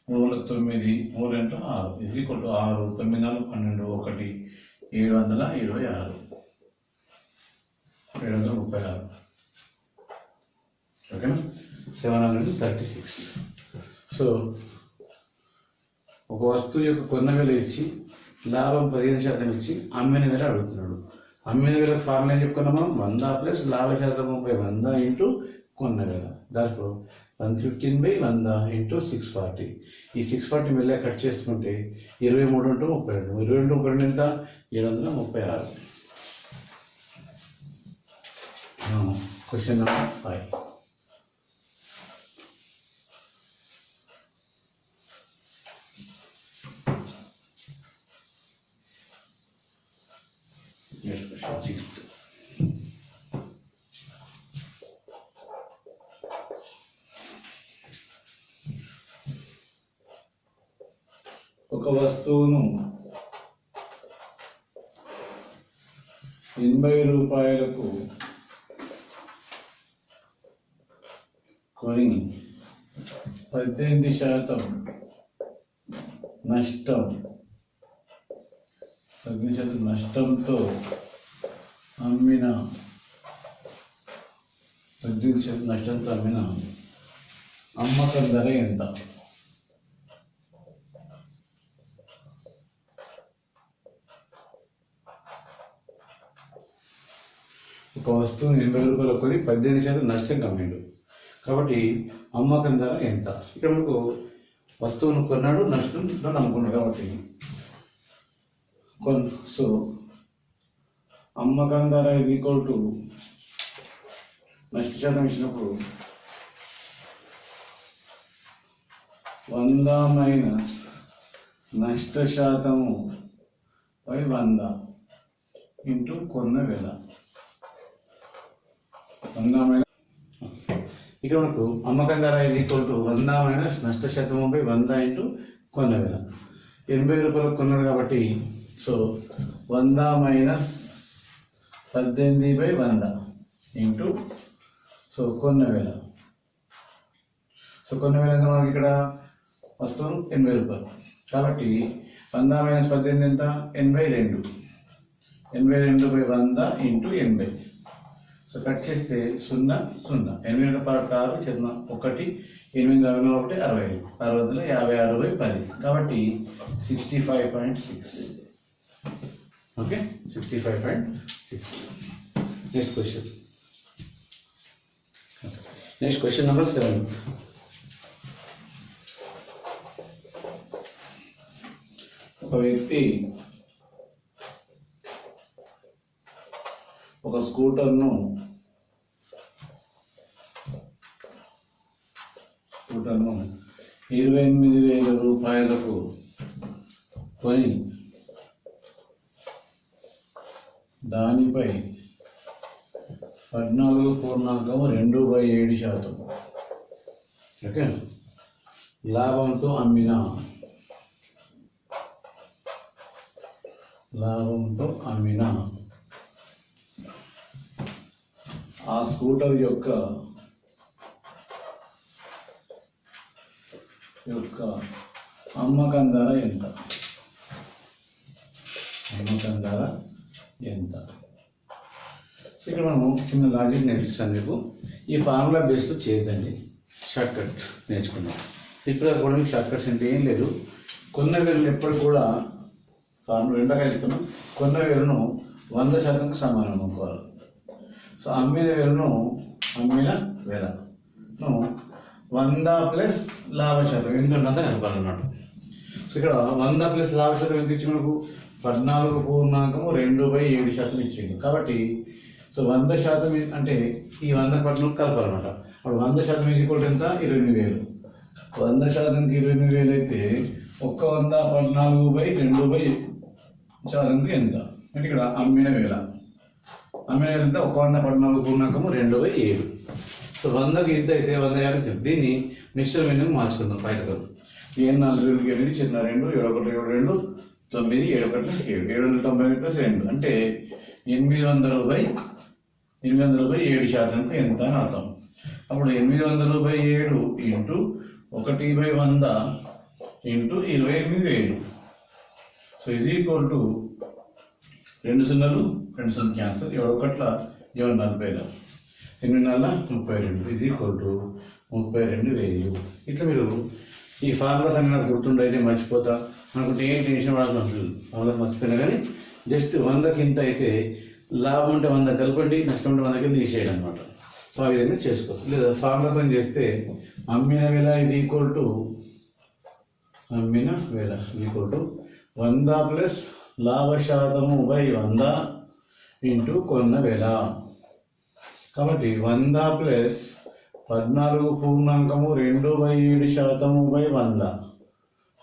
3 ముళ్ళ 9 3 రెంట్ల 6 ఇది ఈక్వల్ టు 6 9 4 12 1 726 736. ఓకేనా? 736. సో ఒక వస్తువు యొక్క కొన్న వెల ఇచ్చి లాభం 15% ఇచ్చి అమ్మిన వెల అడుగుతున్నాడు. అమ్మిన వెల ఫార్ములా ఏం చెప్పుకున్నాము? 100 ప్లస్ లాభశాతం 100 ఇంటూ కొన్న వెల. దాంట్లో 115/100 ఇంటూ 640. ఈ 640 మెల్లగా కట్ చేసుకుంటే 23 ఇంటూ 32 22 ఇంటూ 32 ఎంత? 736. Question number 5. సిక్స్త్. ఒక వస్తువును 80 రూపాయలకు కొని 18% నష్టంతో అమ్మిన 18% నష్టంతో అమ్మిన అమ్మకం ధర ఎంత? ఒక వస్తువుని 80 రూపాయలు కొని 18% నష్టంగా అమ్మిండు. కాబట్టి అమ్మకం ధర ఎంత? ఇక్కడ మనకు వస్తువును కొన్నాడు, నష్టంతో అమ్ముకున్నాడు. కాబట్టి సో అమ్మకం ధర ఇది ఈక్వల్ టు నష్ట శాతం ఇచ్చినప్పుడు 100 మైనస్ నష్ట శాతము బై 100 ఇంటూ కొన్న వేల. 100 మైనస్ ఇక్కడ మనకు అమ్మకం ధర ఇది ఈక్వల్ టు 100 మైనస్ నష్ట శాతము బై 100 ఇంటూ కొన్న వేల. 80 రూపాయలకు కొన్నాడు కాబట్టి సో 100 మైనస్ 18/100 ఇంటూ సో కొన్న వేల. సో కొన్న వేల మనకి ఇక్కడ వస్తువులు 80 రూపాయలు కాబట్టి 100 మైనస్ 18 ఎంత? 82. 82/100 ఇంటూ 80. సో కట్ చేస్తే 0 0. 8 6 1 8 1 65 656/10 కాబట్టి 65.6. Okay, 65.6. Next question. Next question number 7. ఒక వ్యక్తి ఒక స్కూటర్ను 28,000 రూపాయలకు కొని దానిపై 14.27% ఓకే లాభంతో అమ్మిన ఆ స్కూటర్ యొక్క అమ్మకం ధర ఎంత? సో ఇక్కడ మనం చిన్న లాజిక్ నేర్పిస్తాను మీకు. ఈ ఫార్ములా బేస్లో చేయదండి, షార్ట్ కట్ నేర్చుకున్నాం. సో ఇప్పుడు కూడా మీకు షార్ట్ కట్స్ అంటే ఏం లేదు. కొన్న వేలను ఎప్పుడు కూడా ఫార్ములా రెండగా చెప్తున్నాం. కొన్న వేలను 100% సమానం అనుకోవాలి. సో అమ్మిన వేలను 100 ప్లస్ లాభశాతం ఎంత ఉంటుందో కలపాలన్నమాట. సో ఇక్కడ 100 ప్లస్ లాభశాతం ఎంత ఇచ్చి మనకు 14.27% ఇచ్చింది. కాబట్టి సో 100% అంటే ఈ 100 పట్నం కలపాలన్నమాట. అప్పుడు 100% ఈక్వల్ ఎంత? 28,000. 100%కి 28,000 అయితే 114/2/శాతంకి ఎంత అంటే ఇక్కడ అమ్మిన వేల ఎంత? 114.2/7. సో 100కి ఇంత అయితే 150. దీన్ని మిశ్రమ వినియోగం మార్చుకుందాం. బయటకు ఏం 4 8 చిన్న 2 7 1 7 2 9 7 1 7 790 ప్లస్ 2 అంటే 800/7% ఎంత అని అర్థం. అప్పుడు 800/7 ఇంటూ 1/100 ఇంటూ 28,000. సో ఇది ఈక్వల్ టు 2 0 క్యాన్సల్ 7 1 7 40 8 4 32 ఇది ఈక్వల్ టు 32,000. ఇట్లా మీరు ఈ ఫార్ములా అని నాకు గుర్తుండైతే మర్చిపోతా అనుకుంటే ఏం టెన్షన్ పడాల్సిన అవసరం లేదు. ఫార్ములా మర్చిపోయినా కానీ జస్ట్ 100కి ఇంత అయితే లాభం ఉంటే 100 కలపండి, నష్టం ఉంటే 100కి తీసేయడం అనమాట. సో ఆ విధంగా చేసుకోవచ్చు. లేదా ఫార్ములా పని చేస్తే అమ్మిన వేల ఇది ఈక్వల్ టు 100 ప్లస్ లాభశాతము బై 100 ఇంటూ కొన్న వేల. కాబట్టి 100 ప్లస్ 14.2/7% బై 100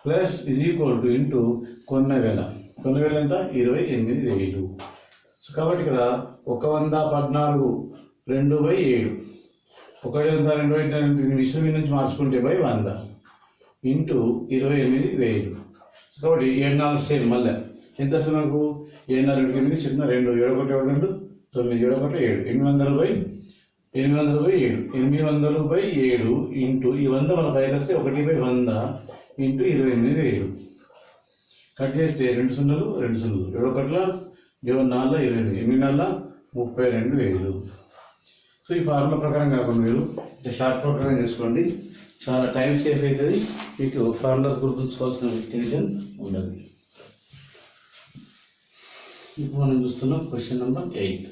ప్లస్ ఇది ఈక్వల్ టు ఇంటూ కొన్న వేల ఎంత? 28,000. కాబట్టి ఇక్కడ 114 2/7 1/2 విషయం నుంచి మార్చుకుంటే 100 ఇంటూ 28,000. కాబట్టి 7 సేమ్ మళ్ళీ ఎంత వస్తుంది మనకు? 7 8 చిన్న 2 7 1 2 9 7 1 7 800/7 ఇంటూ ఈ 100 మన పైకి వస్తే 1/100 ఇంటూ 28,000. కట్ చేస్తే 2 0 2 0 7 1 7 4 28 8 4 32,000. సో ఈ ఫార్ములా ప్రకారం కాకుండా మీరు షార్ట్ ప్రకారం చేసుకోండి, చాలా టైం సేఫ్ అవుతుంది, మీకు ఫార్ములాస్ గుర్తుంచుకోవాల్సిన టెన్షన్ ఉండదు. ఇప్పుడు మనం చూస్తున్నాం క్వశ్చన్ నెంబర్ 8.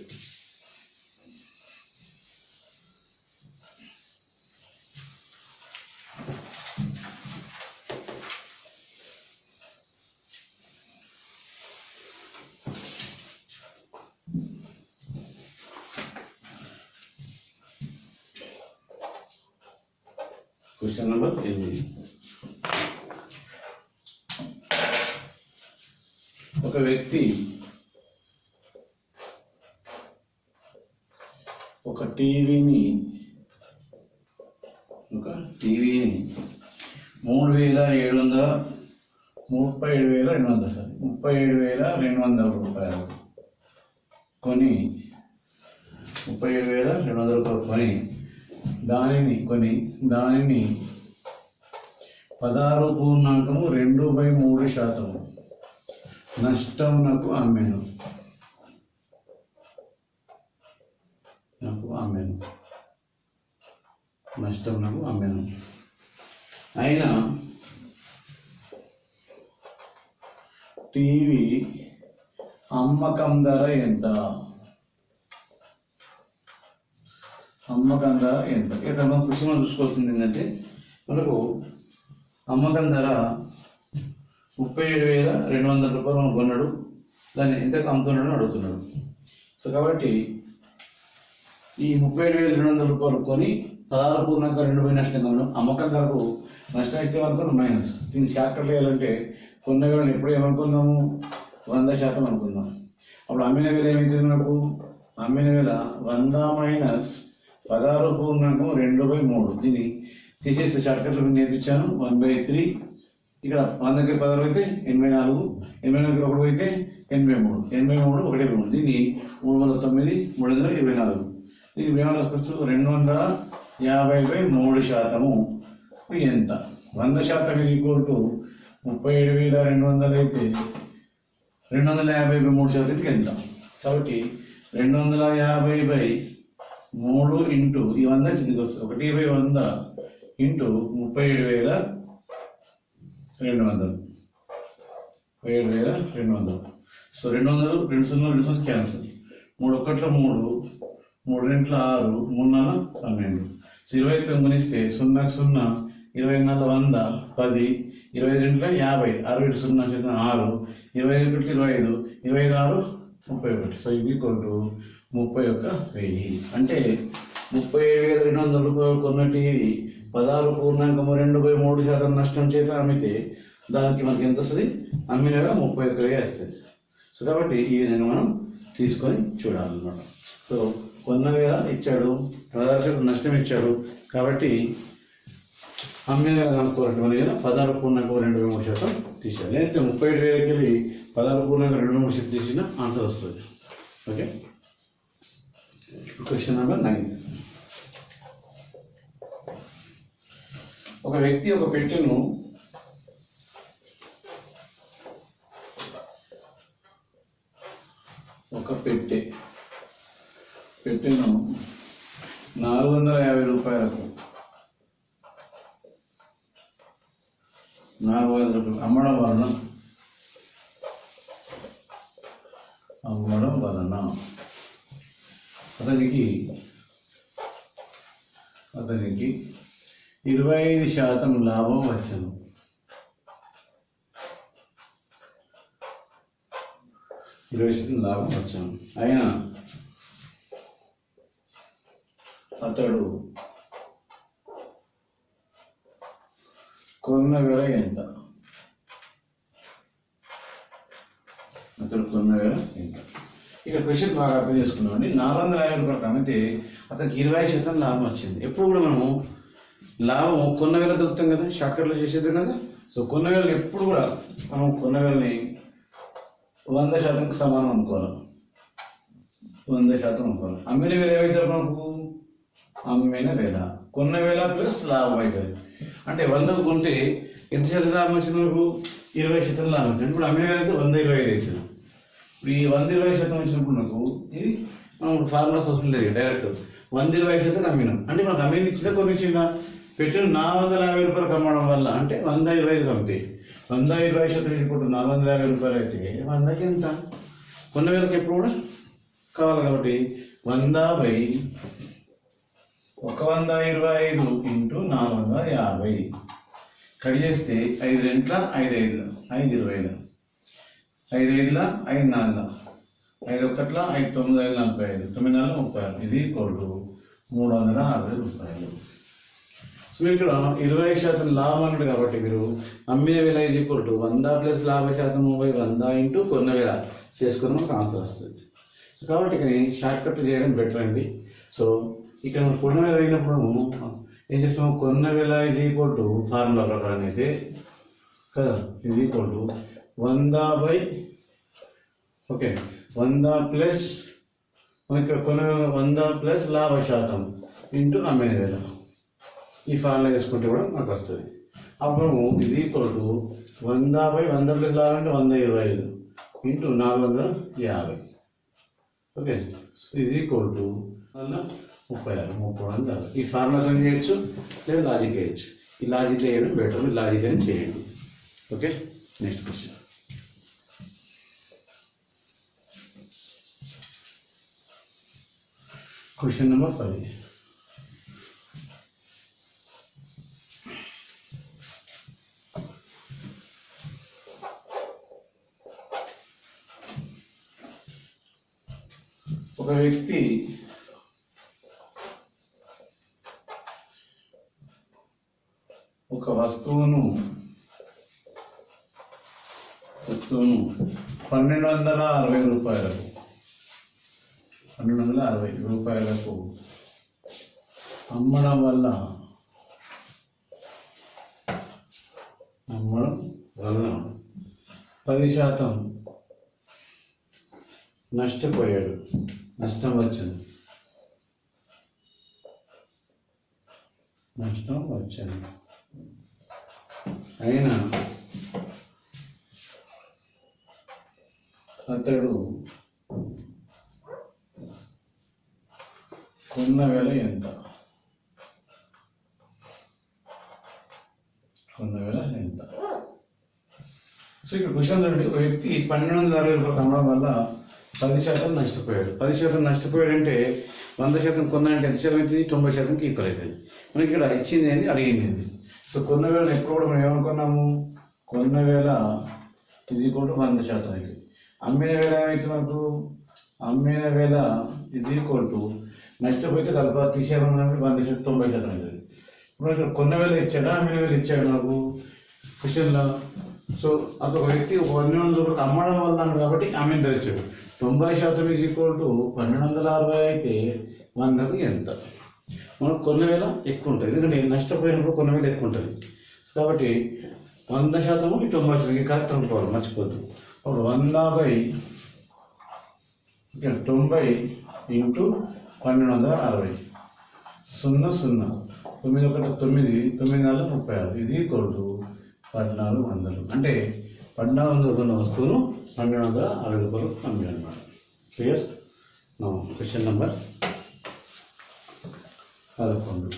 Question number 8. ఒక వ్యక్తి ఒక టీవీని 37,200 రూపాయలు కొని 37,200 రూపాయలు కొని దానిని 16.2/3% నష్టమునకు అమ్మెను. అయినా టీవీ అమ్మకం ధర ఎంత? ఇక్కడ మనం క్వశ్చన్ చూసుకోవాల్సింది ఏంటంటే, మనకు అమ్మకం ధర 37,200 రూపాయలు మనం కొన్నాడు, దాన్ని ఎంతకు అమ్ముతున్నాడు అడుగుతున్నాడు. సో కాబట్టి ఈ 37,200 రూపాయలు కొని 16.2 నష్టం కొన్నాడు. అమ్మకం ధరకు నష్టం ఇస్తే అనుకున్నాం మైనస్. దీన్ని షార్ట్కట్ వేయాలంటే కొన్న వేళను ఎప్పుడు ఏమనుకుందాము? 100% అనుకుందాం. అప్పుడు అమ్మిన వేల ఏమవుతుంది మనకు? అమ్మిన వేల 100 మైనస్ 16.2/3. దీన్ని తీసేస్తే షార్ట్కట్లో నేర్పించాను. 1/3. ఇక్కడ 100కి 16 అయితే 84, 84కి 1 అయితే 83, 83 1/3. దీన్ని 309 324. దీన్ని వేమనకొచ్చు 250/3% ఎంత? 100% ఈక్వల్ టు 37,200 అయితే 250/3% ఎంత? కాబట్టి 250/3 ఇంటూ ఈ 100 కిందికి వస్తుంది 1/100 ఇంటూ 37,200. So 200 2 0 2 0 cancel. 3 1 3 3 2 6 3 4 12. సో 29 గుణిస్తే 0 0 24 100 10 22 50 6 0 6 21 25 26 31. సో ఇది ఈక్వల్ టు 31,000. అంటే 37,200 రూపాయలు కొన్న టీవీ 16.2/3% నష్టం చేత అమ్మితే దానికి మనకి ఎంత వస్తుంది? అమ్మినగా 31,000 వస్తుంది. సో కాబట్టి ఈ విధంగా మనం తీసుకొని చూడాలన్నమాట. సో కొన్న వేల ఇచ్చాడు, 16% నష్టం ఇచ్చాడు, కాబట్టి అమ్మిన అనుకోవాలంటే మన 16.2/3% తీసేయాలి. లేదంటే 37,000కి వెళ్ళి 16.2/3% తీసిన ఆన్సర్ వస్తుంది. ఓకే. Question number 9. ఒక వ్యక్తి ఒక పెట్టెను పెట్టెను 450 రూపాయలకు అమ్మడం వలన అతనికి 25% లాభం వచ్చను. అయినా అతడు కొన్న వేల ఎంత? ఇక్కడ క్వశ్చన్ బాగా అర్థం చేసుకున్నామండి. 450 రూపాయలు అమ్మితే అతనికి 20% లాభం వచ్చింది. ఎప్పుడు కూడా మనము లాభం కొన్న వేల దొరుకుతాం కదా, షార్ట్కట్లో చేసేది కదా. సో కొన్న వేలని ఎప్పుడు కూడా మనం కొన్న వేలని 100%కి సమానం అనుకోవాలి. 100% అనుకోవాలి. అమ్మిన వేల ఏమైతే మనకు అమ్మిన వేల కొన్న వేల ప్లస్ లాభం అవుతుంది. అంటే 100కు కొంటే ఎంత శాతం లాభం వచ్చింది మనకు? 20% లాభం వచ్చింది. ఇప్పుడు అమ్మిన వేల అయితే 125 అవుతుంది. ఇప్పుడు ఈ 120% వచ్చినప్పుడు నాకు ఇది మనం ఫార్ములాస్ అవసరం లేదు, డైరెక్ట్ 120% అమ్మినాం. అంటే మనకు అమ్మిన ఇచ్చిందా కొన్ని ఇచ్చిందా? పెట్టిన 450 రూపాయలకు అమ్మడం వల్ల అంటే 125 అమ్మితే 120% ఇప్పుడు 450 రూపాయలు అయితే 100కి ఎంత? కొన్న వేలకు ఎప్పుడు కూడా కావాలి కాబట్టి 100/125 ఇంటూ 450 కట్ చేస్తే 5 రెంట్ల 5 ఐదుల 5 20ల 5 ఐదుల 5 నాలుగుల 5 ఒకట్ల 5 9 45 9 నాలుగు 36 ఇది ఈక్వల్ 360 రూపాయలు. సో ఇక్కడ 20% లాభం అన్నాడు కాబట్టి మీరు అమ్మిన వేల ఇది ఈక్వల్ 100 ప్లస్ లాభ శాతం 100 ఇంటూ కొన్న వేల చేసుకుని మనకు ఆన్సర్ వస్తుంది. సో కాబట్టి ఇక్కడ షార్ట్ కట్లు చేయడం బెటర్ అండి. సో ఇక్కడ మనం కొన్న వేల అయినప్పుడు ఏం చేస్తాము? కొన్న వేల ఇది ఈక్వల్ ఫార్ములా ప్రకారం అయితే కదా, ఇది ఈక్వల్ 100 ప్లస్ ఇక్కడ కొన్న 100 ప్లస్ లాభ శాతం ఇంటూ అమ్మిన వేల ఈ ఫార్ములా వేసుకుంటే కూడా మనకు వస్తుంది. అప్పుడు ఇది ఈక్వల్ 100/100 ప్లస్ లాభం అంటే 125 ఇంటూ 450. ఓకే, ఇది ఈక్వల్ 36 ఈ ఫార్ములాస్ అని చేయొచ్చు లేదా లాజిక్ వేయచ్చు. ఈ లాజిక్ చేయడం బెటర్, మీరు లాజిక్ అని చేయండి. Okay, next question. Question number 10. ఒక వ్యక్తి ఒక వస్తువును 1260 రూపాయలకు అమ్మడం వల్ల 10% నష్టపోయాడు, నష్టం వచ్చింది. అయినా అతడు కొన్న వేల ఎంత? సో ఇక్కడ క్వశ్చన్ చూడండి. ఒక వ్యక్తి 1260 రూపాయలు అమ్మడం వల్ల 10% నష్టపోయాడు. 10% నష్టపోయాడు అంటే 100% కొన్నా అంటే ఎంత శాతం అవుతుంది? 90%కి ఈక్వల్ అవుతుంది. మనకి ఇక్కడ ఇచ్చింది ఏంది, అడిగింది ఏంది? సో కొన్న వేళ ఎప్పుడు కూడా మనం ఏమనుకున్నాము? కొన్న వేళ ఇది ఈక్వల్ 100% అవుతుంది. అమ్మిన వేళ ఏమైతే మనకు? అమ్మిన వేళ ఇది ఈక్వల్ నష్టపోతే కలప తీసేయాలన్నప్పుడు 100% 90% అవుతుంది. ఇప్పుడు ఇక్కడ కొన్న వేళ ఇచ్చాడా, అమ్మిన వేళ ఇచ్చాడు మనకు క్వశ్చన్లో? సో అదొక వ్యక్తి 1200 రూపాయలు అమ్మడం వల్ల అన్నాడు కాబట్టి అమ్మిన తెచ్చాడు. 90% ఈజ్ ఈక్వల్ 1260 అయితే 100కి ఎంత? మనకు కొన్న వేల ఎక్కువ ఉంటుంది, ఎందుకంటే నష్టపోయినప్పుడు కొన్న వేల ఎక్కువ ఉంటుంది. కాబట్టి 100% ఈ 90% కరెక్ట్ అనుకోవాలి, మర్చిపోద్దు. అప్పుడు 100/90 ఇంటూ 1260 0 0 9 1 9 9 4 36 ఇది ఈక్వల్ 1400. అంటే 1400 కొన్న వస్తువును 1260 రూపాయలు అమ్మాడు అన్నమాట. క్లియర్? Question number 11.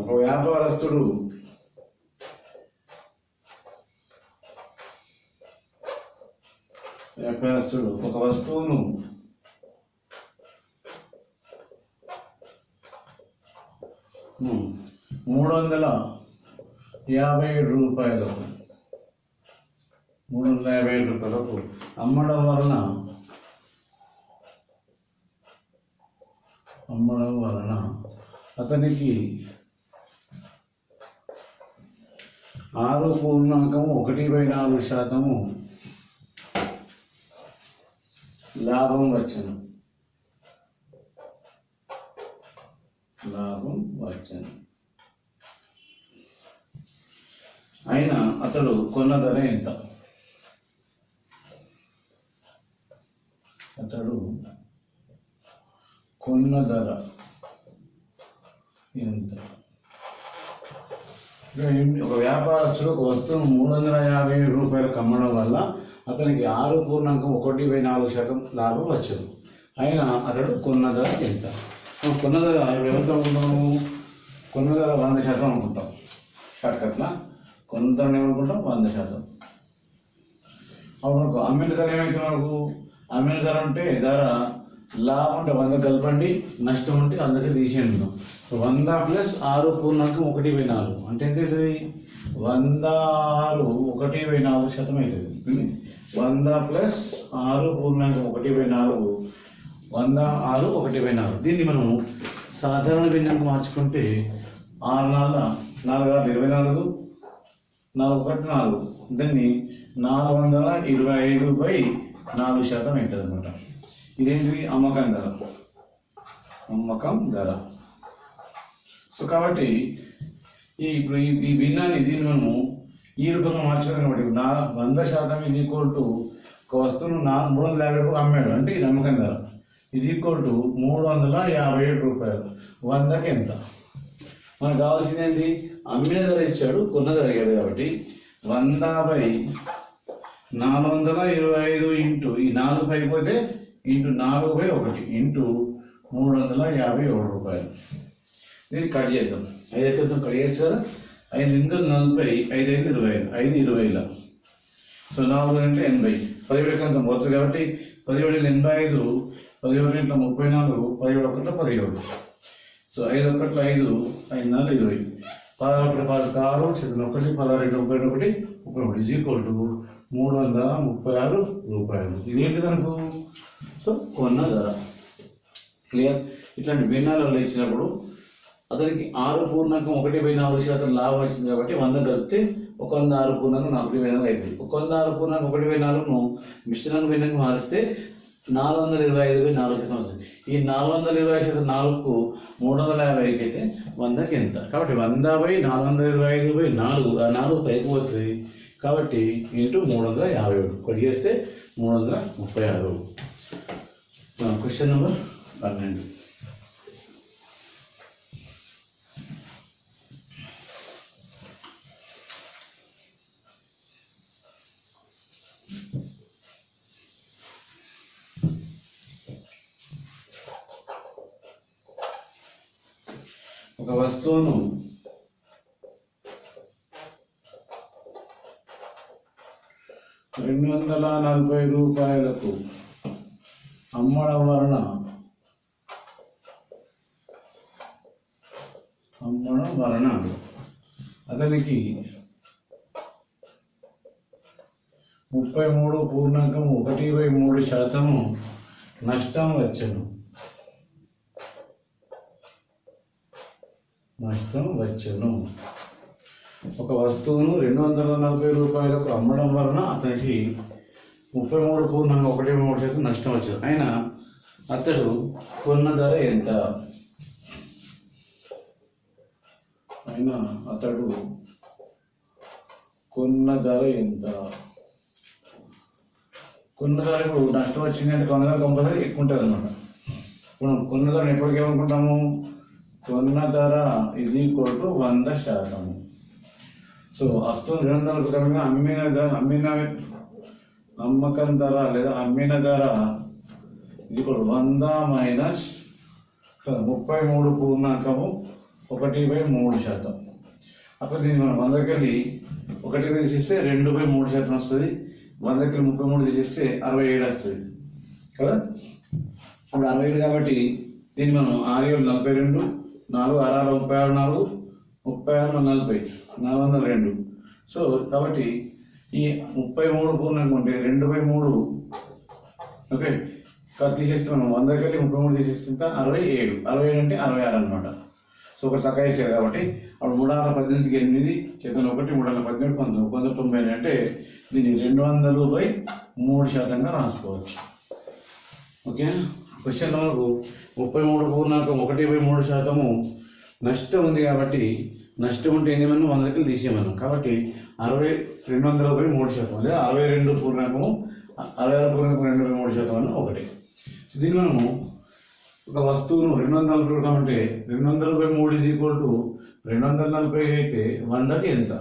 ఒక వ్యాపారస్తుడు ఒక వస్తువును 357 రూపాయలకు అమ్మడం వలన అమ్మడం వలన అతనికి 6.14% లాభం వచ్చను. అయినా అతడు కొన్న ధర ఎంత? అతడు కొన్న ధర ఎంత? ఒక వ్యాపారస్తుడు ఒక వస్తువును 350 రూపాయలకు అమ్మడం వల్ల అతనికి 6.14% లాభం వచ్చదు. అయినా అతడు కొన్న ధర ఎంత? కొన్న ధర ఎవరితో అనుకుంటాము? కొన్న ధర 100% అనుకుంటాం. షార్ట్కట్లా కొన్న ధర ఏమనుకుంటాం? 100%. అప్పుడు అమ్మిన ధర ఏమైతే మనకు అమ్మిన ధర అంటే ధర లాభం అంటే 100 కలపండి, నష్టం అంటే 100కి తీసేయండి. 100 ప్లస్ 6.14 అంటే ఎంత అవుతుంది? 106.14% అవుతుంది. 100 ప్లస్ 6.14 106.14. దీన్ని మనం సాధారణ భిన్నంగా మార్చుకుంటే 6 4 24 4 1 4 దాన్ని 425/4% అవుతుంది అనమాట. ఇదేంటి? అమ్మకం ధర. సో కాబట్టి ఇప్పుడు ఈ భిన్నాన్ని దీన్ని మనము ఈ రూపంగా మార్చుకోవాలి. కాబట్టి 100% ఇది ఈక్వల్ టు ఒక వస్తువును 350 రూపాయలు అమ్మాడు అంటే ఇది అమ్మకం ధర. ఇది ఈక్వల్ టు 357 రూపాయలు. 100కి ఎంత? మనకు కావాల్సింది ఏంటి? అమ్మిన ధర ఇచ్చాడు, కొన్న ధర అయ్యాడు. కాబట్టి 100/425 ఇంటూ ఈ 4 పైపోతే ఇంటూ 4/1 ఇంటూ 357 రూపాయలు. దీన్ని కట్ చేద్దాం. 5 ఎక్కడితో కట్ చేయొచ్చు కదా. 5 × 40, 5 × 25, 5 20. సో 4 × 80, 17 ఎక్కడితో పోతుంది కాబట్టి 17 × 85, 17 × 34, 17 × 1 17. సో 5 × 1 5, 5 × 4 20, 16 × 6 1, 16 × 31 31 ఈజ్ ఈక్వల్ టు 336 రూపాయలు. ఇదేంటి మనకు? సో కొన్న ధర. క్లియర్? ఇట్లాంటి భిన్నాలలో ఇచ్చినప్పుడు అతనికి 6.14% లాభం వచ్చింది కాబట్టి 100 కలిపితే 106.14 అవుతుంది. 106.14ను మిశ్రమ భిన్నంగా మారిస్తే 425/4% వస్తుంది. ఈ 425/4కు 350 అయితే 100కి ఎంత? కాబట్టి 100/425/4 ఆ 4 పైకి పోతుంది కాబట్టి ఇంటూ 357 కొట్టి చేస్తే 336. Question number 12. ఒక వస్తువును 240 రూపాయలకు అమ్మడం వలన అతనికి 33.13% నష్టం వచ్చను. ఒక వస్తువును 240 రూపాయలకు అమ్మడం వలన అతనికి 33.13% నష్టం వచ్చను. అయినా అతడు కొన్న ధర ఎంత? కొన్న ధర ఇప్పుడు నష్టం వచ్చిందంటే కొన్న ధర కంపల్సరీ ఎక్కువ ఉంటుంది అనమాట. ఇప్పుడు కొన్న ధర ఎప్పటికీ ఏమనుకుంటాము? కొన్న ధర ఈజ్ ఈక్వల్ టు 100%. సో వస్తువులు 200 రూపాయలుగా అమ్మకం ధర లేదా అమ్మిన ధర ఈక్వల్ 100 మైనస్ 33.13%. అప్పుడు దీన్ని మనం 100కి 1 తీసేస్తే 2/3% వస్తుంది. 100కి 33 తీసేస్తే 67 వస్తుంది కదా. ఇప్పుడు 67 కాబట్టి దీన్ని మనం 6 × 42, 4 6 36, 36 40, 402. సో కాబట్టి ఈ 33 పూర్ణంగా ఉంటే 2/3 ఓకే ఇక్కడ తీసేస్తే మనం 100కి వెళ్ళి 33 తీసేస్తే 67, 67 అంటే 66 అనమాట. సో ఒకటి చక్కగా వేసారు కాబట్టి అప్పుడు 318కి 8 చేతులు 1, 318 190 అంటే దీన్ని 200/3% రాసుకోవచ్చు. ఓకే. క్వశ్చన్ మనకు 33.1/3% నష్టం ఉంది కాబట్టి నష్టం ఉంటే ఏం చేయమన్నా 100కి తీసేయమన్నాం కాబట్టి 200/3% లేదా 66.2/3% అన్న ఒకటి. దీన్ని మనము ఒక వస్తువును 240 కాబట్టి 200/3 240 అయితే 100కి ఎంత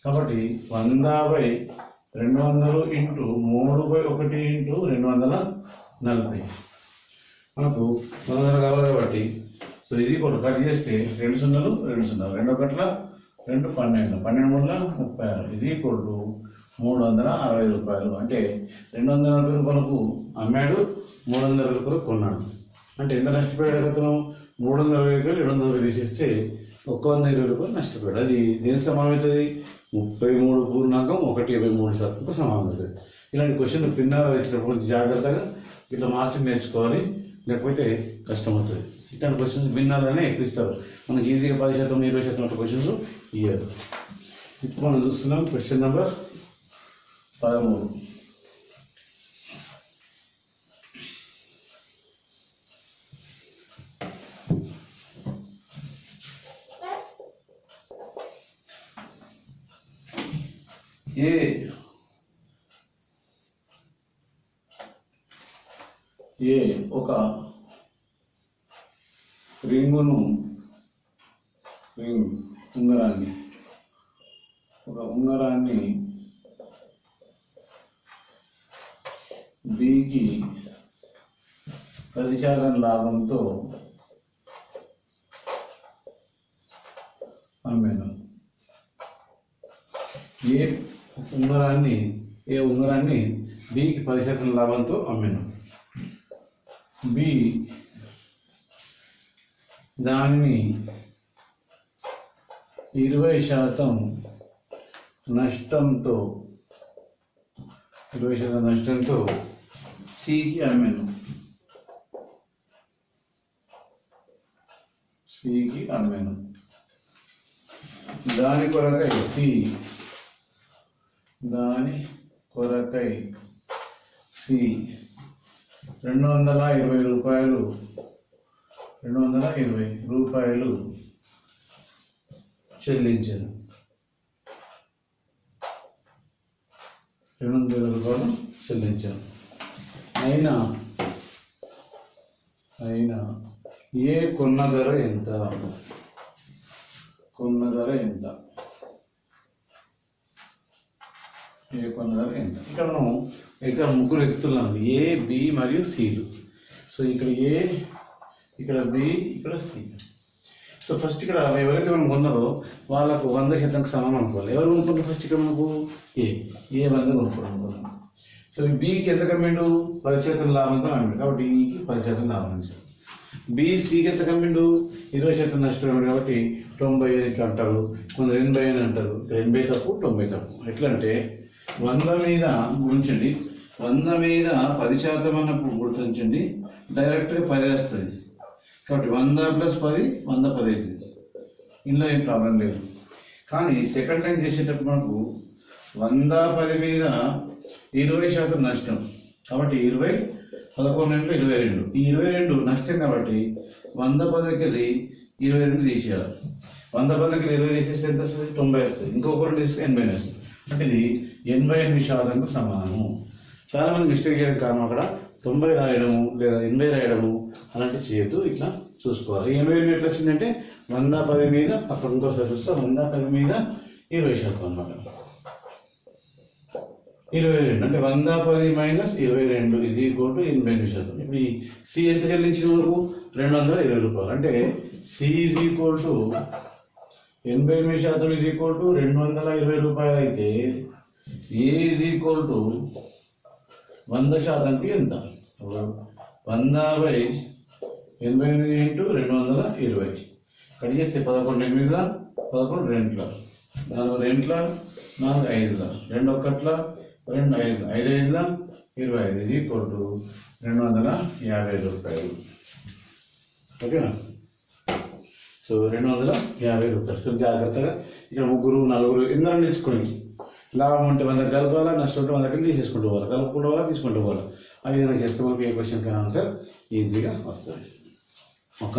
కాబట్టి 100/200 ఇంటూ 3/1 ఇంటూ 240 మనకు 100 కావాలి కాబట్టి సో ఇది కూడా కట్ చేస్తే 2 0 2 0 2 1 2 12 12 3 36 ఇది ఈక్వల్ టు 360 రూపాయలు. అంటే 240 రూపాయలకు అమ్మాడు, 360 రూపాయలు కొన్నాడు. అంటే ఎంత నష్టపోయాడు అతను? 360 200 తీసేస్తే 120 రూపాయలు నష్టపోయాడు. అది దేనికి సమానమవుతుంది? 33.1/3%కు సమానమవుతుంది. ఇలాంటి క్వశ్చన్ పిన్నగా వచ్చినప్పుడు జాగ్రత్తగా ఇట్లా మార్కులు నేర్చుకోవాలి, లేకపోతే కష్టమవుతుంది. ఇట్లాంటి క్వశ్చన్స్ భిన్నాలనే ఎక్కువ ఇస్తారు. మనకి ఈజీగా 10%, 20% అట్లా క్వశ్చన్స్ ఇయ్యారు. ఇప్పుడు మనం చూస్తున్నాం క్వశ్చన్ నెంబర్ 13. ఒక ఉంగరాన్ని బికి 10% లాభంతో అమ్మాను. ఏ ఉంగరాన్ని బికి 10% లాభంతో అమ్మాను. బి దానిని 20% నష్టంతో సికి అమ్మాను. దాని కొరకై సి 220 రూపాయలు చెల్లించాను. 220 రూపాయలు చెల్లించాను. అయినా ఏ కొన్న ధర ఎంత? ఇక్కడ ముగ్గురు వ్యక్తులు, ఏ, బి మరియు సిలు. సో ఇక్కడ ఏ, ఇక్కడ బి, ఇక్కడ సి. సో ఫస్ట్ ఇక్కడ ఎవరైతే మనం కొన్నారో వాళ్ళకు 100% సమానం అనుకోవాలి. ఎవరు కొనుక్కుంటారు? ఫస్ట్ ఇక్కడ మనకు ఏ 100 కొనుక్కోవాలనుకున్నాం. సో బికి ఎంత కమ్మిండు? 10% లాభంతో అమ్మిండు కాబట్టి ఈకి 10% లాభం ఇచ్చాడు. బి సికి ఎంత కమ్మిండు? 20% నష్టం అమ్మిండు కాబట్టి 90 ఇట్లా అంటారు, కొందరు 80 అని అంటారు. 80 తప్పు, 90 తప్పు. ఎట్లా అంటే 100 మీద గుర్తించండి, 100 మీద 10% అన్నప్పుడు గుర్తించండి, డైరెక్ట్గా 10 వస్తుంది కాబట్టి 100 + 10 110 అవుతుంది. ఇందులో ఏం ప్రాబ్లం లేదు. కానీ సెకండ్ టైం చేసేటప్పుడు మనకు 110 మీద 20% నష్టం కాబట్టి 20 11 22 ఈ 22 నష్టం కాబట్టి 110కి వెళ్ళి 22 తీసేయాలి. 110కి 20 తీసేస్తే ఎంత వస్తుంది? 90 వస్తుంది. ఇంకొక 2 తీస్తే 80 వస్తుంది. అంటే ఇది 88%కు సమానము. చాలా మంది మిస్టేక్ చేయడం కారణం అక్కడ 90 రాయడము లేదా 80 రాయడము అలాంటివి చేయొద్దు. ఇట్లా చూసుకోవాలి. 80 ఎట్లా వచ్చిందంటే 110 మీద అక్కడ ఇంకోసారి చూస్తే 110 మీద 20% అన్నమాట. 22 అంటే 110 - 22 ఇది ఈక్వల్ టు 88%. ఇప్పుడు ఈ సి ఎంత చెల్లించిన వరకు 220 రూపాయలు. అంటే C is equal to 88% is equal to 220 రూపాయలు అయితే ఏ ఈజ్ ఈక్వల్ టు 100%కి ఎంత? 100/88 × 220 కట్ చేస్తే 11 8 11 2 4 2 4 5 2 1 2 5 5 5 25 ఇది ఈక్వల్ టు 250 రూపాయలు. ఓకేనా? సో 250 రూపాయలు. సో జాగ్రత్తగా ఇక్కడ ముగ్గురు నలుగురు ఇందరం నేర్చుకొని లాభం ఉంటే 100 కలపాలా, నష్టం ఉంటే 100 తీసేసుకుంటూ పోవాలి, కలుపుకుంటూ పోవాలా, తీసుకుంటూ పోవాలి. ఆ విధంగా చేస్తే మనకి ఏ క్వశ్చన్ కానీ ఆన్సర్ ఈజీగా వస్తుంది. ఒక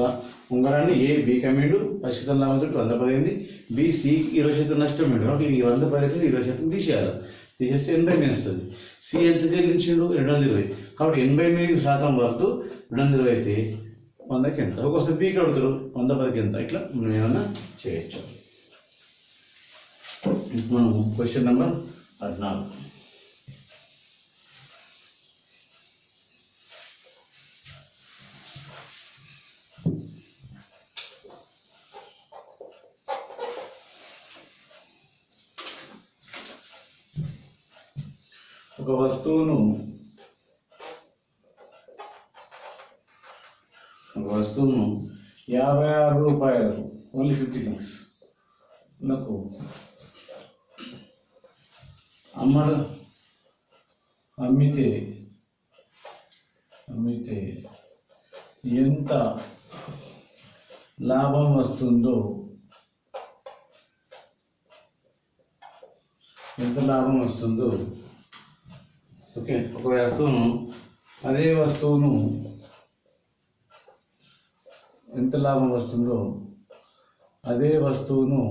ఉంగరాన్ని ఏ బి కమ్మిండు 10% లాభం చుట్టూ 100 పడింది, బి సికి 20% నష్టం ఇవ్వడు. కాబట్టి ఈ 100 పడింది 20% తీసేయాలి. తీసేస్తే 80 వస్తుంది. సి ఎంత చెల్లించిండు 220. కాబట్టి 88% వర్తు 220 అయితే 100కి ఎంత. ఒక్కోసారి బీకి అడుగుతారు 110కి ఎంత. ఇట్లా మనం ఏమన్నా చేయొచ్చు. మనం క్వశ్చన్ నెంబర్ 14. ఒక వస్తువును 56 రూపాయలకు ఓన్లీ 56 నాకు అమ్మితే ఎంత లాభం వస్తుందో ఓకే. ఒక వస్తువును అదే వస్తువును ఎంత లాభం వస్తుందో అదే వస్తువును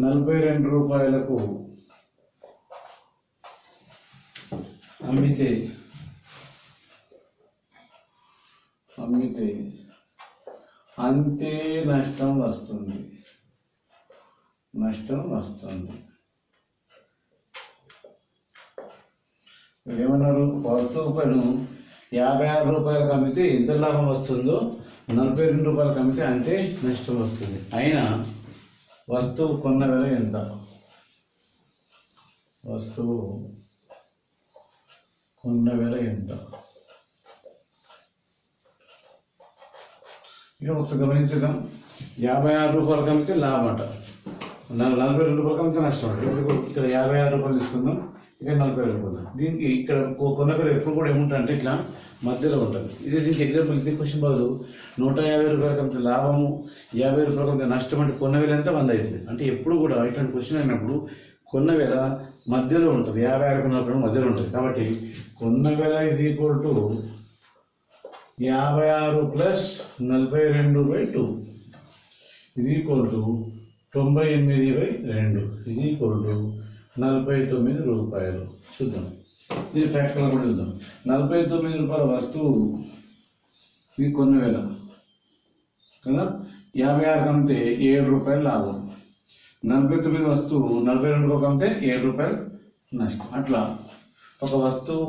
42 రూపాయలకు అమ్మితే అంతే నష్టం వస్తుంది. ఏమన్నారు? వస్తువు పైన 56 రూపాయలకు అమ్మితే ఎంత లాభం వస్తుందో 42 రూపాయలకు అమ్మితే అంతే నష్టం వస్తుంది. అయినా వస్తువు కొన్న వెల ఎంత? ఇక ఒకసారి గమనించుదాం. 56 రూపాయలకు అమ్మితే లాభం అట, 42 రూపాయలకు అమ్మితే నష్టం అంట. ఇప్పుడు ఇక్కడ 56 రూపాయలు తీసుకుందాం, ఇక్కడ 42 రూపాయలు. దీనికి ఇక్కడ కొన్న పేరు ఎప్పుడు కూడా ఏముంటుంది ఇట్లా మధ్యలో ఉంటుంది. ఇది దీనికి ఎగ్జాంపుల్ ఇది క్వశ్చన్ బదులు 150 రూపాయలకు అమ్మితే లాభము, 50 రూపాయలకు అమ్మితే నష్టం అంటే కొన్న వేల ఎంత 100 అవుతుంది. అంటే ఎప్పుడు కూడా ఇట్లాంటి క్వశ్చన్ అయినప్పుడు కొన్న వేల మధ్యలో ఉంటుంది, 56 మధ్యలో ఉంటుంది. కాబట్టి కొన్న వేల ఈజ్ ఈక్వల్ టు 56 ప్లస్ 42/2 ఇది ఈక్వల్ టు 98/2 ఇది ఈక్వల్ టు 49 రూపాయలు. చూద్దాం, ఇది ప్రాక్టికల్ కూడా చూద్దాం. 49 రూపాయల వస్తువు ఇది కొన్న వేల కదా, 56 అమ్మితే 7 రూపాయలు లాభం. 49 వస్తువు 42 రూపాయలు అమ్మితే 7 రూపాయలు నష్టం. అట్లా ఒక వస్తువు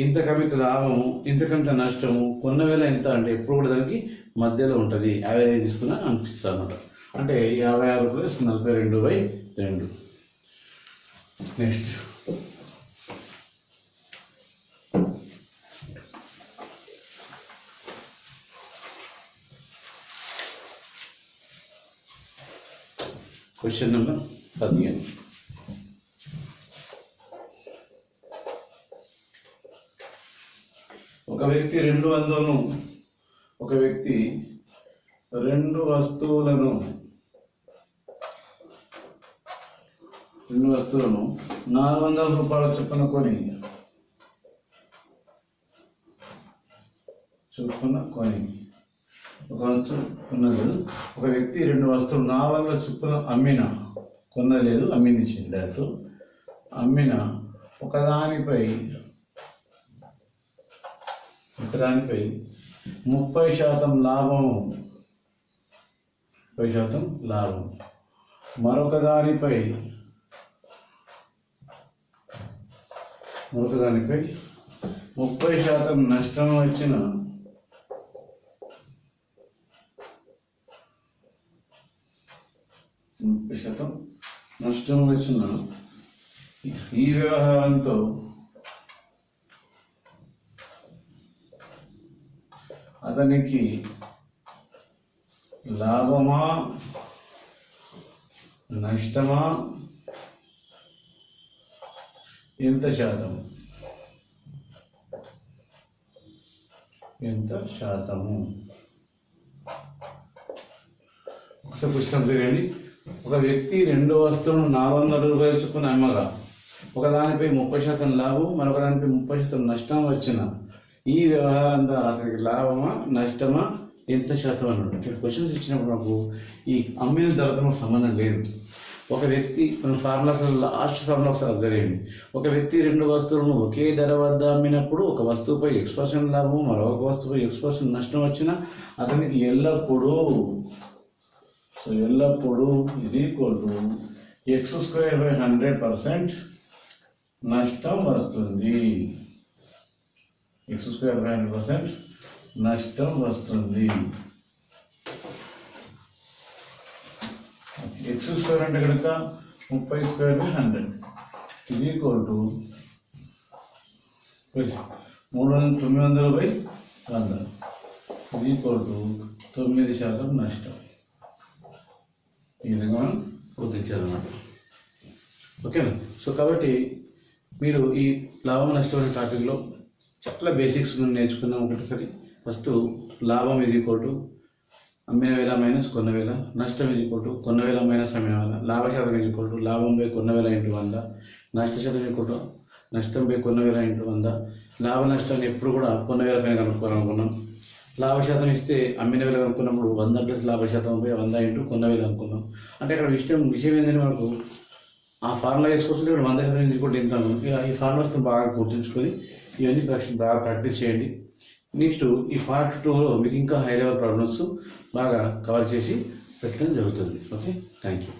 ఇంతకమిత లాభము, ఇంతకంత నష్టము, కొన్న వేల ఎంత అంటే ఎప్పుడు కూడా దానికి మధ్యలో ఉంటుంది. యావరేజ్ తీసుకున్నా అనిపిస్తుంది అన్నమాట. అంటే 56 ప్లస్ 42/2. Next question number 15. ఒక వ్యక్తి రెండు వస్తువులను 400 రూపాయల చొప్పున కొని ఒక వ్యక్తి 2 వస్తువులు 400 చొప్పున కొనలేదు, అమ్మింది డైరెక్ట్. అమ్మిన ఒకదానిపై 30% లాభము, మరొక దానిపై 30% నష్టం వచ్చిన ఈ వ్యవహారంతో అతనికి లాభమా నష్టమా ఎంత శాతము, ఎంత శాతము. ఒకసారి క్వశ్చన్ తిరగండి. ఒక వ్యక్తి 2 వస్తువులను 400 రూపాయలు చొప్పున అమ్మగా ఒకదానిపై 30% లాభం, మరొక దానిపై 30% నష్టం వచ్చిన ఈ వ్యవహారం ద్వారా అతనికి లాభమా నష్టమా ఎంత శాతం అన్నాడు. ఇక్కడ క్వశ్చన్స్ ఇచ్చినప్పుడు నాకు ఈ అమ్మిన ధరతో సంబంధం లేదు. ఒక వ్యక్తి మన ఫార్ములాస్ లాస్ట్ ఫార్ములా ఒకసారి అబ్జర్వ్ చేయండి. ఒక వ్యక్తి 2 వస్తువులను ఒకే ధర వద్ద అమ్మినప్పుడు ఒక వస్తువుపై X% లాభం, మరొక వస్తువుపై X% నష్టం వచ్చిన అతనికి ఎల్లప్పుడూ ఇది ఈక్వల్ టు X²/100% నష్టం వస్తుంది. X²/100% నష్టం వస్తుంది. X² అంటే కనుక 30²/100 ఇది ఈక్వల్ టు 900/100 ఇది ఈక్వల్ టు 9% నష్టం. ఈ విధంగా మనం గుర్తించాలన్నమాట. ఓకేనా. సో కాబట్టి మీరు ఈ లాభం నష్టం అనే టాపిక్లో చాలా బేసిక్స్ మనం నేర్చుకున్నాం. ఒకటిసారి ఫస్ట్ లాభం ఇది ఈక్వల్ టు అమ్మిన వేల మైనస్ కొన్న వేల, నష్టం ఇది ఈక్వల్ టు కొన్న వేల మైనస్ అమ్మిన వేల, లాభశాతం ఇది ఈక్వల్ టు లాభం బై కొన్న వేల ఇంటూ 100, నష్టశాతం ఈక్వల్ టు నష్టం బై కొన్న వేల ఇంటూ 100. లాభ నష్టాన్ని ఎప్పుడు కూడా కొన్న వేల పైన కనుక్కోవాలనుకున్నాం. లాభశాతం ఇస్తే అమ్మిన వేల కనుక్కున్నప్పుడు 100 ప్లస్ లాభశాతం బై 100 ఇంటూ కొన్న వేల అనుకున్నాం. అంటే అక్కడ విషయం ఏంటంటే మనకు ఆ ఫార్ములా వేసుకోవచ్చు, ఇక్కడ 100% ఈక్వల్ టు ఎంత. ఈ ఫార్ములాస్తో బాగా గుర్తుంచుకొని ఇవన్నీ బాగా ప్రాక్టీస్ చేయండి. నెక్స్ట్ ఈ పార్ట్ 2లో మీకు ఇంకా హై లెవెల్ ప్రాబ్లమ్స్ బాగా కవర్ చేసి పెట్టడం జరుగుతుంది. Okay, thank you.